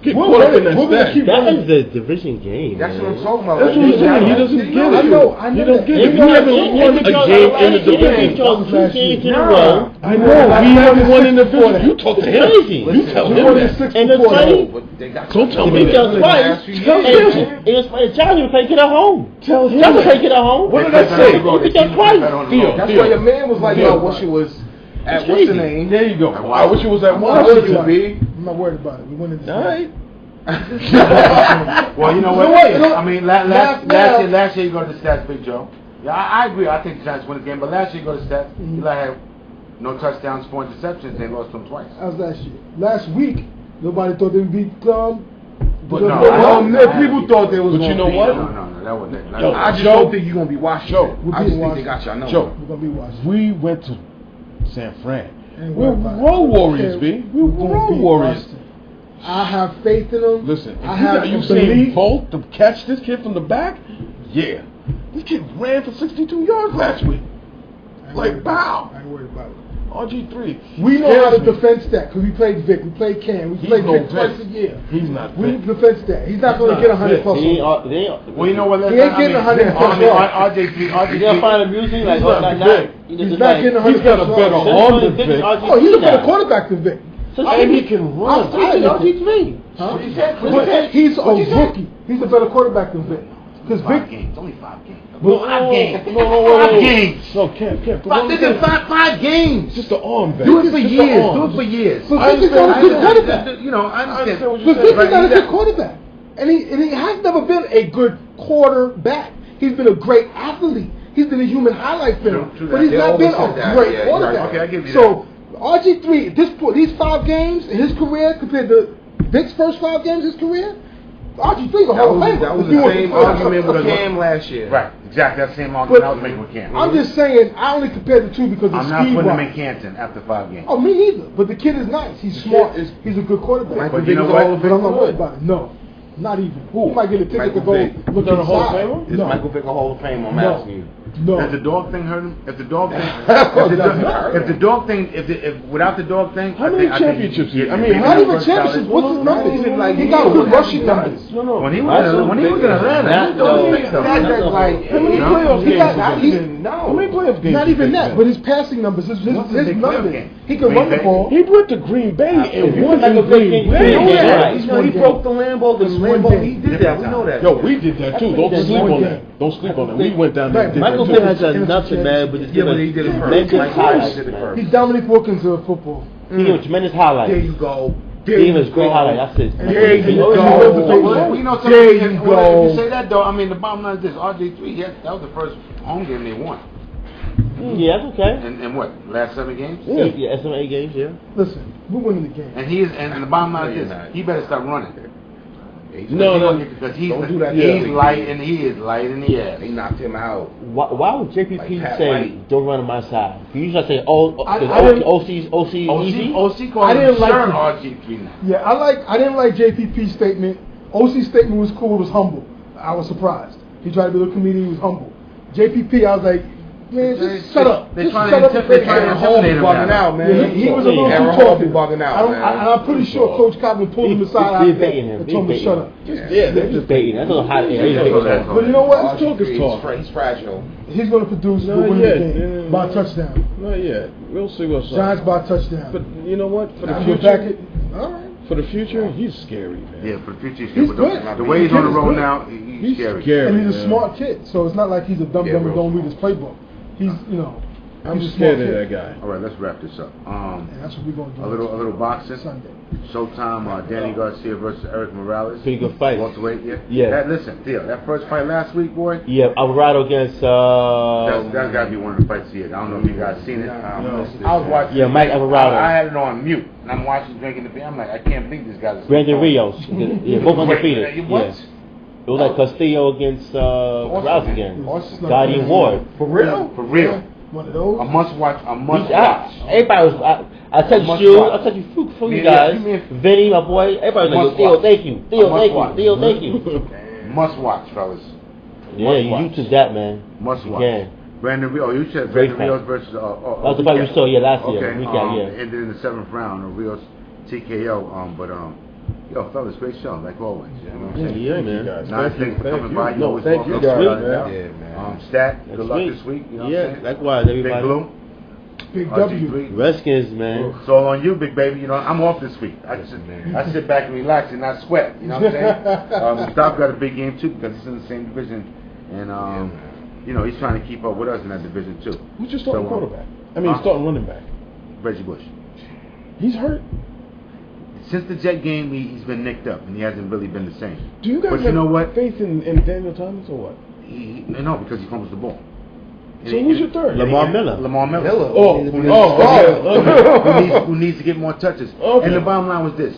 get caught up in that stat. That is the division game. That's man. what I'm talking about. That's what I'm saying. He doesn't get it. I know He don't that. get it. We haven't won a game in the division. I know. We haven't won in the division. You talk to him. You tell him that. And it's funny. Don't tell If me he tells that. twice, and it's funny. John, you take it at home. Tell him. John take it at home. What did I say? If he tells twice. That's why your man was like, yo, what she was at, what's the name? There you go. I wish it was at I'm one. not worried about it. I'm not worried about it. We win this. All right. Well, you know what? You know what? I mean, last year you go to the stats, Big Joe. Yeah, I agree. I think the Giants win the game, but last year you go to the stats. Eli had no touchdowns, 4 interceptions. They lost them twice. That was last year. Last week, nobody thought they would beat But people thought they was But you know what? No, that wasn't it. Yo, I just Joe, don't think you're going to be Washington. We'll I be just think Washington. they got y'all number. Joe, We're going to be Washington. we went to San Fran. Ain't We're worried about it. road warriors, Okay, B. We're gonna road beat warriors. Washington. I have faith in them. Listen, I have you belief. seen Bolt to catch this kid from the back? Yeah. This kid ran for 62 yards last week. Like, bow. I ain't worried about it. RG3. We know how to defend that because we played Vic, we played Cam, we played Vic twice a year. He's not We Vic. defend that. He's not going to get 100 plus. He on ain't, Well, you know what? He ain't getting 100 plus. RJ3. you gonna find amusing like not Vic. He's not getting 100 He's got a plus. better arm than Vic. Oh, he's a better quarterback than Vic. And he can run. RG3. Huh? But he's a rookie. He's a better quarterback than Vic. Because Vic. Games, only 5 games. No, Five games. Five games. No, can't. Five games. Just the arm back. Do it for years. But Vic is not a good quarterback. You know, I understand. what But you're Vic saying. is not a good quarterback. And he has never been a good quarterback. He's been a great athlete. He's been a human highlight film. True But he's They not been always a said that. great Yeah, quarterback. okay, I give you so, RG3, these 5 games in his career compared to Vic's first 5 games in his career, RG3 is a Hall of Famer. That was the same argument with Cam last year. Right, exactly. That same argument I was making with Cam. I'm just saying, I only compared the two because of I'm not speed putting him wise. in Canton after 5 games. Oh, me either. But the kid is nice. He's smart. He's a good quarterback. Michael But you Vick know is what? Hall of But I'm not Famer. worried about it. No. Not even. Who? You might get a ticket Michael to go Vick. look Is that a Hall of inside. Famer? Is No. Michael Vick a Hall of Fame? I'm No. asking you. No. Does the dog thing hurt him? If the dog thing, hurt if the dog thing, if without the dog thing, How many championships he- I mean, Not even championships. What's his numbers? even like He he got was good happy rushing guys. numbers. No. When he was in Atlanta, Not he was doing big no. stuff. That like, How many you know, playoff he games? got- has he- he been? How many playoff games? Not has even he that, been? but his passing numbers, his What's the big playoff numbers. game? He can Green run the Bay? ball. He went to Green Bay and won Michael in Vick Green didn't Bay. do know that. that. Right. You know, he broke the Lambo. The Lambo, he did that. We know that. Yo, we did that too. Don't That's sleep one on game. that. Don't sleep on that. We went down there and did Michael that Vick too. has done nothing, man, but Yeah, but he did it first. tremendous Michael Vick highlights. did it man. first. He's Dominic Wilkins of football. He gave a tremendous highlight. There you go. There He you gave us great go. highlight. That's it. There you Oh, go. Well, you know something? There you If you go. say that though, I mean the bottom line is this: RJ3, that was the first home game they won. Yeah, that's okay. And what? Last 7 games? Yeah, SMA games, yeah. Listen, we're winning the game. And and the bottom line No, you're is not. this: he better stop running. No. Because he's Don't do that. he's Yeah. light and he is light in the ass. They knocked him out. Why would JPP Like Pat say, White. don't run on my side? He usually say, oh, I because didn't- OC easy? OC called I him didn't like Sir him. RG3 now. Yeah, I didn't like JPP's statement. OC's statement was cool, it was humble. I was surprised. He tried to be a comedian, he was humble. JPP, I was like, man, just shut up. They're Just trying shut to up and intimidate say him. it. Aaron Hall be bugging out, man. Yeah, he was a little Aaron too Hall talkative. be bugging out, I don't- man. I'm pretty sure Coach Cobbin pulled him aside He's after that baiting him. and told him to He's shut up. Yeah, They're just baiting. That's a little hot air. He's Yeah, baiting. that's But you know what? Talk is talk. He's fragile. He's going to produce Not the winning yet. game Yeah. by a touchdown. Not yet. We'll see what's Giants up. by a touchdown. But you know what? For the Now, we're future, back at, all right. for the future, he's scary, man. Yeah, for the future, He's but good. the way he's on the He's road good. now, he's scary. And he's a man. smart kid, so it's not like he's a dumb Yeah, dumb and real don't read his playbook. He's, you know, I'm just scared of that guy. All right, let's wrap this up. And that's what we're going to do. A little boxing. Sunday. Showtime. Danny Garcia versus Eric Morales. Pretty good fight. Welterweight. Yeah. Listen, Theo, that first fight last week, boy. Yeah, Alvarado against. That's got to be one of the fights here. I don't know if you guys seen it. I was watching. Yeah, Mike Alvarado. I had it on mute, and I'm watching drinking the beer. I'm like, I can't believe this guy's. Brandon Rios. Yeah, both undefeated. What? Yeah. It was like Castillo against Morales again. Guardian Ward. For real? For real. One of those. A must watch. Everybody was. I touched you for you guys. Vinny, my boy. Everybody was like, Theo, thank you. Theo, thank you. Must watch, fellas. Yeah, you YouTube that, man. Must watch. Again. Brandon Rios. You said Great Brandon Rios versus. That was the fight we saw, last year. Okay. Recap, Ended in the 7th round. Rios TKO. Yo, fellas, great show, like always. You know what I'm saying? Yeah, man. Nice things for coming by. No, thank you guys, man. Yeah, man. Stat, good luck this week. You know what I'm saying? Likewise, everybody. Big Blue. Big W. RG3. Redskins, man. It's all on you, big baby. You know, I'm off this week. I sit back and relax and not sweat. You know what I'm saying? Stop got a big game too because he's in the same division, and you know he's trying to keep up with us in that division too. Who's your starting quarterback? I mean, starting running back. Reggie Bush. He's hurt. Since the Jet game, he's been nicked up and he hasn't really been the same. Do you guys but have you know what? faith in Daniel Thomas or what? No, because he fumbles the ball. So who's your third? Lamar Miller. Who needs to get more touches. Okay. And the bottom line was this.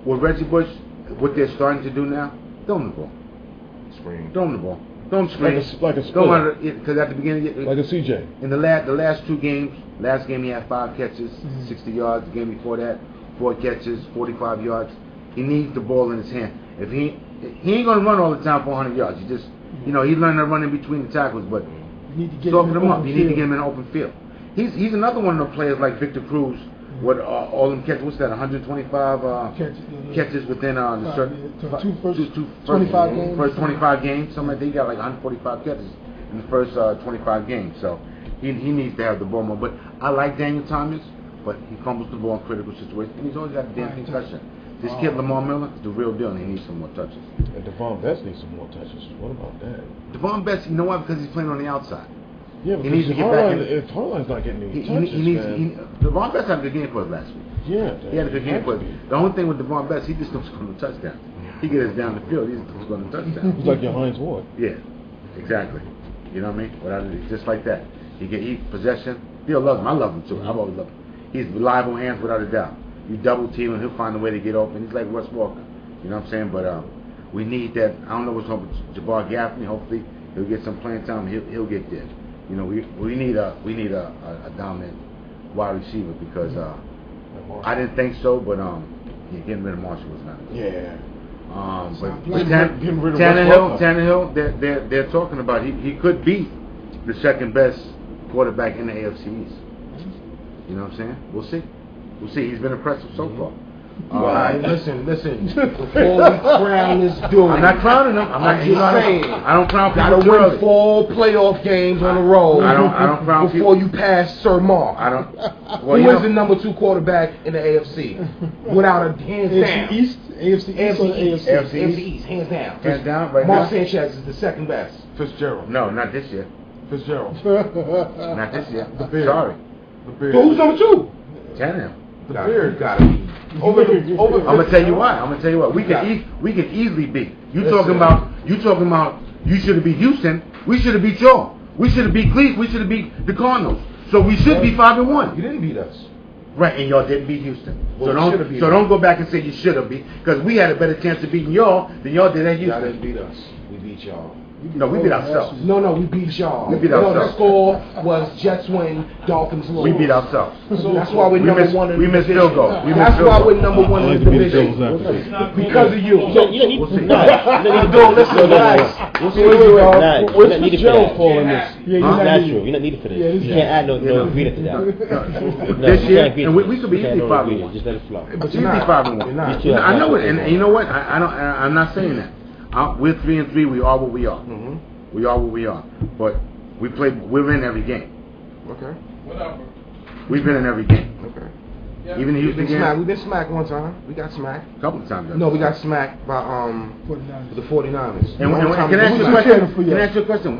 With Reggie Bush, what they're starting to do now, throw him the ball. Throw him the ball. Don't screen. Like a split. Because at the beginning, like a CJ. in the last 2 games, last game he had 5 catches, 60 yards. The game before that, 4 catches, 45 yards. He needs the ball in his hand. If he ain't gonna run all the time for 100 yards. He just, he learned to run in between the tackles, but You need to get soften him up. open You need to field. get him in the open field. He's another one of the players like Victor Cruz. What all them catches? What's that? 125 catches within the first 25 games. First 25 games. Something like that. He got like 145 catches in the first 25 games. So he needs to have the ball more. But I like Daniel Thomas, but he fumbles the ball in critical situations, and he's always got a damn concussion. This kid Lamar Miller is the real deal, and he needs some more touches. And Devon Best needs some more touches. What about that? Devon Best, you know why? Because he's playing on the outside. Yeah, He because needs to get back in. if Harline's not getting any touches, Devon Best had a good game for us last week. yeah, He had a good game for us. The only thing with Devon Best, he just don't score no touchdowns. He gets us down the field, he just don't score no touchdowns. He's like your Heinz Ward. Yeah, exactly. You know what I mean? Without it, just like that. He possession. Theo loves him. I love him too. I've always loved him. He's reliable hands without a doubt. You double team him, he'll find a way to get open. He's like Russ Walker. You know what I'm saying? But we need that. I don't know what's wrong with Jabbar Gaffney. Hopefully he'll get some playing time. He'll get there. You know, we need a dominant wide receiver because I didn't think so, but getting rid of Marshall was not good. Yeah. But getting rid of Tannehill, they're talking about he could be the second best quarterback in the AFC East. You know what I'm saying? We'll see. He's been impressive so far. Listen. Before we crown this dude, I'm not crowning him. I'm just saying. I don't crown Gotta people too win early. 4 playoff games on the road. I don't crown before people. you pass Sir Mark. I don't. Who is the number 2 quarterback in the AFC? Without a hands down. AFC East? AFC East or AFC? AFC East, hands down. Hands down, right Mark now. Sanchez is the second best. Fitzgerald. No, not this year. Fitzgerald. Not this year. The Bears. Sorry. The Bears. So who's number 2? Tannehill. The Bears. Gotta be. Over. I'm gonna tell you why. We can easily beat. You talking about you should have beat Houston. We should have beat y'all. We should have beat Cleveland. We should have beat the Cardinals. So we should be 5-1. You didn't beat us. Right, and y'all didn't beat Houston. Well, don't go back and say you should have beat, because we had a better chance of beating y'all than y'all did at Y'all Houston. didn't beat us. We beat y'all. No, we beat ourselves. No, we beat y'all. We beat No, ourselves. the score was Jets win, Dolphins lose. We beat ourselves. That's why we're number 1 in the we missed division. field goal. That's why we're number 1 in the division. Because of you. You don't need We'll see. Don't listen, guys. What's Fitzgerald Fitzgerald fall in this? Yeah, It's not natural. needed. You're not needed for Yeah, this. this You can't add no ingredient to that. This you year, can't beat and it. we could be You can't easily no 5-1. ingredient. Just let it flow. But Easily you're not. 5-1. You're not. You too. I know it, and you know what? I'm not saying that. We're 3-3. We are what we are. We are what we are. But we're in every game. Okay. Whatever. We've been in every game. Okay. Yeah. Even the Houston game? We've been smacked one time. We got smacked. A couple of times. No, we got smacked by 49ers. the 49ers. And One time can I we ask got you a smacked. question? Can I ask you a question?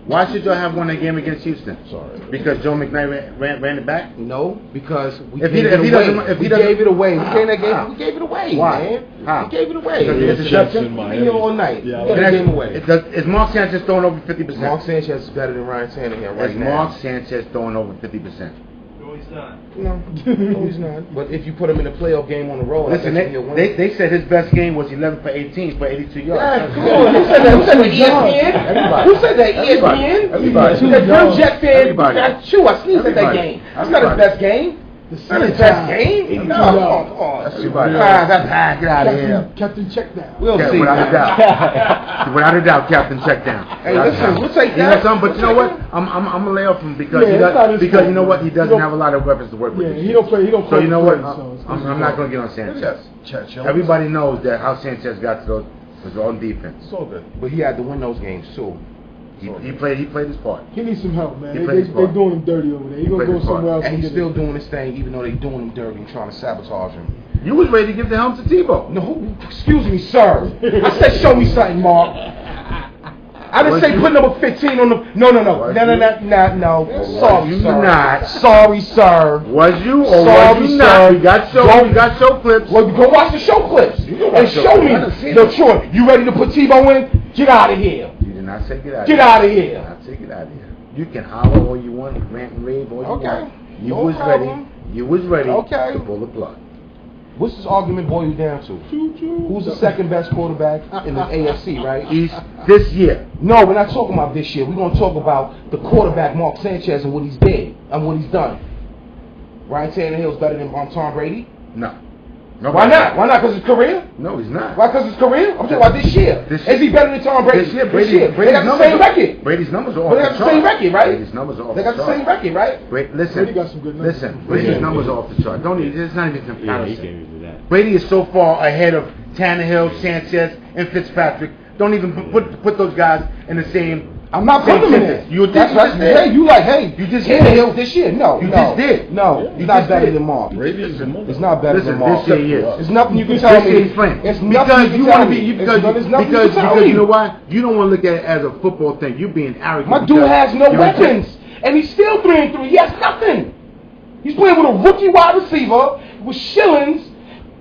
Why should y'all have won that game against Houston? Sorry. Because Joe McKnight ran it back? No, because we If gave he it away. doesn't- if he We doesn't- gave it away. We How? gave that game. How? We gave it away, Why? man. How? We gave it away. Because Yeah, it's a Jets deception? in We Miami. here all night. Yeah, We gave the game away. Is Mark Sanchez throwing over 50%? Mark Sanchez is better than Ryan Tannehill right Is now. Mark Sanchez throwing over 50%? No, he's not. No, no, he's not. But if you put him in a playoff game on the road, Listen, I bet you he'll win. they said his best game was 11 for 18 for 82 yards. Yeah, come on. Who said that? Who said that? ESPN? Everybody. Who said that? Everybody. ESPN? Everybody. That real Jet fan. Everybody. That's true. I sneezed at that Everybody. game. That's not his Everybody. best game. The That's not his second best time. game. No, 82 come yards. on. That's everybody. That's get out of here. Captain check down. We'll Yeah, see. without a doubt. Without a doubt, Captain, check down. Hey, Without a listen, doubt. we'll take You know that. something, but you know We'll what? take I'm gonna lay off him because Yeah, it's not his because fault. you know what? He doesn't He don't- have a lot of weapons to work with. Yeah, this he year. don't play. He don't So play. you know what? so it's I'm not gonna get on Sanchez. Everybody knows that how Sanchez got to those was on defense. It's all good. But he had to win those games too. He played his part. He needs some help, man. He They played his part. doing him dirty over there. He gonna played go his part. somewhere else And he's get still it. doing his thing, even though they doing him dirty and trying to sabotage him. You was ready to give the helm to Tebow. No, excuse me, sir. I said show me something, Mark. I didn't Was say you- put number 15 on the. No. Was No. Was Sorry, you sir. not? Sorry, sir. Was you or Sorry, was you sir. not? We got show. Don't- We got show clips. Well, go watch the show clips You can watch and show show clips. me. I done seen Yo, it. Troy, you ready to put Tebow in? Get out of here. You did not say get out. Get out of here. You did not say get out of here. You can holler all you want, rant and rave all you Okay. want. You No was problem. ready. You was ready Okay. to pull the plug. What's this argument boil you down to? Who's the second best quarterback in the AFC, right? He's this year. No, we're not talking about this year. We're going to talk about the quarterback, Mark Sanchez, and what he's did and what he's done. Ryan Tannehill's better than Tom Brady? No. Why not? Why not? Because his career? No, he's not. Why? Because his career? I'm talking about this year. Is he better than Tom Brady? This year, This year. They Brady's got the numbers same are- record. Brady's numbers are off But they the got the same chart. record, right? Brady's numbers are off They got the the same chart. record, right? Listen, Brady got some good numbers. listen. Brady's Yeah. numbers are off the chart. Don't even. It's not even Yeah, he comparison. gave me that. Brady is so far ahead of Tannehill, Sanchez, and Fitzpatrick. Don't even put those guys in the same. I'm not same putting him in sentence. there. You That's just did. hey, you like, hey, You just Tannehill did. this year. No, You no, just did. No, You he's not just better did. than Mark. Brady is a mother. It's not better Listen, than Mark. this year he is. There's nothing you can This tell year me. he's playing. It's nothing Because you you can want tell to be me. because There's nothing because you can tell you me. know why? You don't want to look at it as a football thing. You being arrogant. My dude because has no you're weapons, and he's still 3-3. He has nothing. He's playing with a rookie wide receiver with Shillings,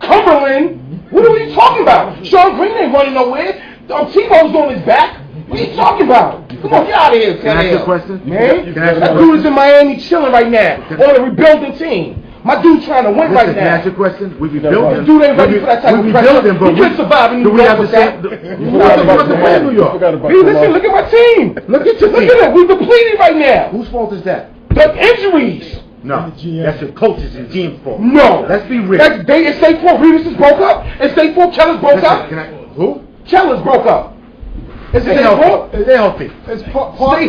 Cumberland. What are you talking about? Sean Green ain't running nowhere. Tebow's on his back. What are you talking about? Come on, get out of here, Can I ask you a question? Man, Can I ask you a that question? dude is in Miami chilling right now on a rebuilding team. My dude trying to win right Listen, can I ask you now. a question? We rebuilding. Dude ain't ready for that type of pressure. rebuilding, but He can survive in do New we York have the with same? that. You forgot about the play in New You York. forgot about Hey, the listen, loss. look at my team. Look at your Look team. at it. We're depleted right now. Whose fault is that? The injuries. No, And the GM. that's your coaches and GM fault. No. Let's be real. It's State 4. Reeves is broke up. It's State 4. Keller's broke Listen, up. can I? Who? Keller's broke up. Is it Stay State healthy. 4? Stay healthy. It's Stay Stay healthy.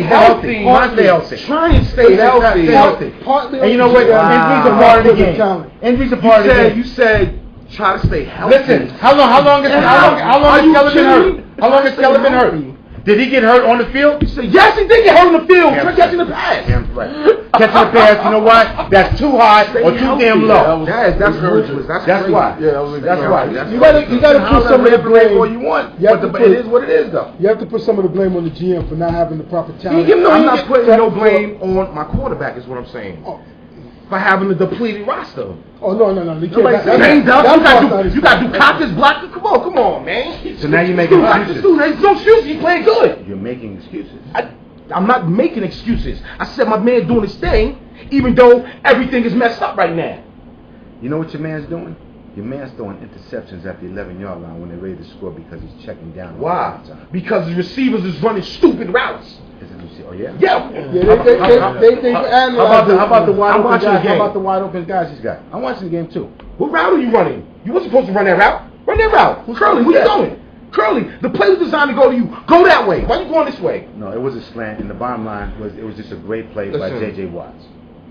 healthy. Stay healthy. Try and stay healthy. Stay healthy. Partly And you know what? Wow. Injuries are part of the game. Talent. Injuries are part of the game. You said try to stay healthy. Listen, how long has Keller been hurt? How long has Keller been hurt? Did he get hurt on the field? You said, yes, he did get hurt in the field. Damn Try catching the pass. Damn right. Catching the pass, you know what? That's too high or too damn low. That's ruthless. That's crazy. why. Yeah, that was That's why. You gotta put some of the blame. all you want. You have But to it put- is what it is, though. You have to put some of the blame on the GM for not having the proper talent. I'm not putting no blame on my quarterback, is what I'm saying. Oh. For having a depleted roster. Oh no. You Nobody can't. said banged up. That's You got Dukakis blocked. Come on, man. So now you're making excuses. There's no excuse. He's playing good. You're making excuses. I'm not making excuses. I said my man doing his thing, even though everything is messed up right now. You know what your man's doing? Your man's throwing interceptions at the 11-yard line when they're ready to score because he's checking down. Why? all the time. Because the receivers is running stupid routes. Oh yeah. Yeah. They analyze How about the wide I'm open watching guys? the How game. about the wide open guys he's got? I'm watching the game too. What route are you running? You weren't supposed to run that route. Run that route. Curly, where you going? Curly, the play was designed to go to you. Go that way. Why are you going this way? No, it was a slant, and the bottom line was it was just a great play by Listen. J.J. Watts.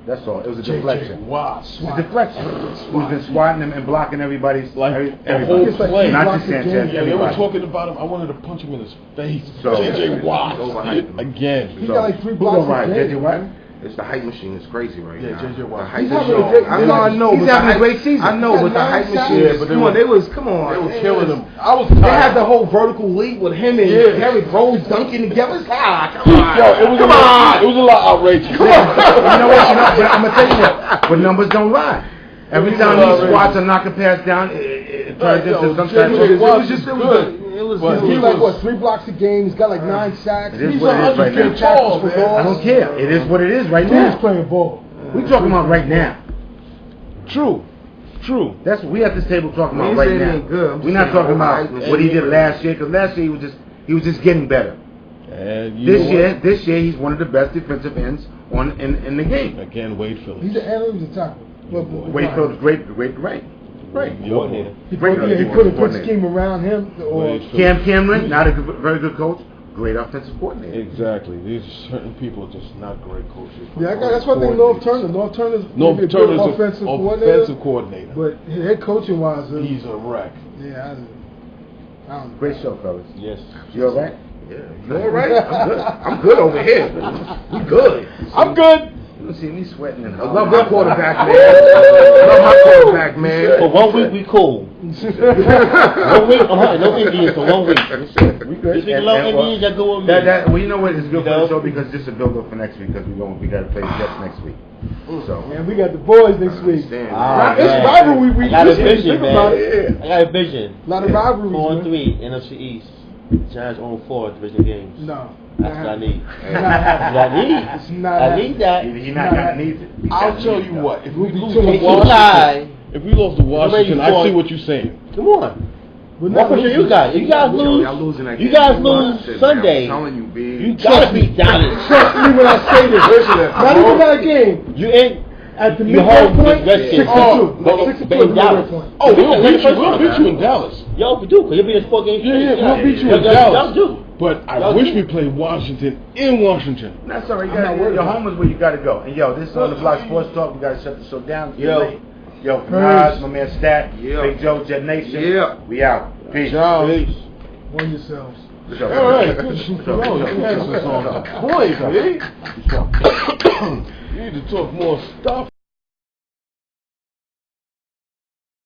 That's all. It was a deflection. Watts. It's a deflection. Who's been swatting him and blocking everybody's Like everybody. the whole play. Not Blocked just the Sanchez. game. Yeah, they were everybody. talking about him. I wanted to punch him in his face. So- J.J. Watts. Overhyped him. Again. He got like 3 Who's blocks gonna ride? a game. J.J. Watt? It's the hype machine. It's crazy right now. J.J. Watt. The hype He's having a machine. great- I know, he's but having the a great season. I know, but the hype machine. Yeah, but Come on, come on. They were killing him. I was They tired. had the whole vertical leap with him and Derrick Rose dunking together. Come on. Yo, it was a lot outrageous. You know what? But I'm gonna tell you what. But numbers don't lie. Every time these squats are knocking pass down, it turns into some type of. It was He's like, what, 3 blocks a game? He's got like 9 sacks. It is He's what it is right now. tackles for I don't loss. care. It is what it is right Dude's now. playing ball. We talking about right now. True. That's what we at this table talking about ain't right saying now. he ain't good. I'm We're just not saying talking overhyped about and what he did good. last year, because last year he was just getting better. And This year he's one of the best defensive ends in the game. Again, Wade Phillips. He's an analyst, he's a tackle. Wade Phillips, great, right. Coordinator. He Great put a defensive good coordinator. scheme around him. Or Wade Phillips. Cam Cameron, not a very good coach, great offensive coordinator. Exactly. These certain people are just not great coaches. yeah, that's why I think North Turner's maybe a good offensive coordinator. But head coaching wise, He's a wreck. yeah, I don't know. Great show, fellas. Yes. You all right? Yeah, you all right? I'm good. I'm good over here. We good. I'm good. You don't see me sweating and I love my quarterback, man. Love my quarterback, man. For 1 week, we cool. 1 week, I'm hunting no Indians for 1 week. We good. Just think low Indians that go with me. Well, you know what? It's good for You know? the show because this is a build up for next week because we got to play the Jets next week. So Man, we got the boys next week. Understand, Ah, It's man. rivalry week. I got a Just vision, think about man. it. I got a vision. A lot of rivalries, 4-3 NFC East. Giants own 4 division games. No. That's what I need. It's not happening. It's not I need that. he's not gonna need it. He's I'll not tell gonna you need what. If we We'll be lose too to much Washington. if we lost to Washington, I see what you're saying. Come on. We're What pressure you got? You guys lose. Y'all losing that You game. guys to lose Washington, Sunday. man. I'm telling you, big. You gotta beat Dallas. Trust me when I say this. Not even that game. You ain't. At the You midway hold point, the rest 6-2. in- but 6-2 but at in the Dallas. midway point. Oh, we'll beat you. First We'll round. beat you in Dallas. Yo, we do, because you'll be in a 4-game series. Yeah, we'll beat you in Y'all Dallas. do. But I Y'all wish do. we played Washington in Washington. That's all right. I'm not worried Your about home is where you got to go. And yo, this is on the Block Sports Talk. We got to shut the show down. Yo. Yo, Nas, my man Stat, Yeah. Big Joe, Jet Nation. Yeah. We out. Peace. Peace. Won yourselves. All right. Good. Yo, you guys are on the point, man. You need to talk more stuff.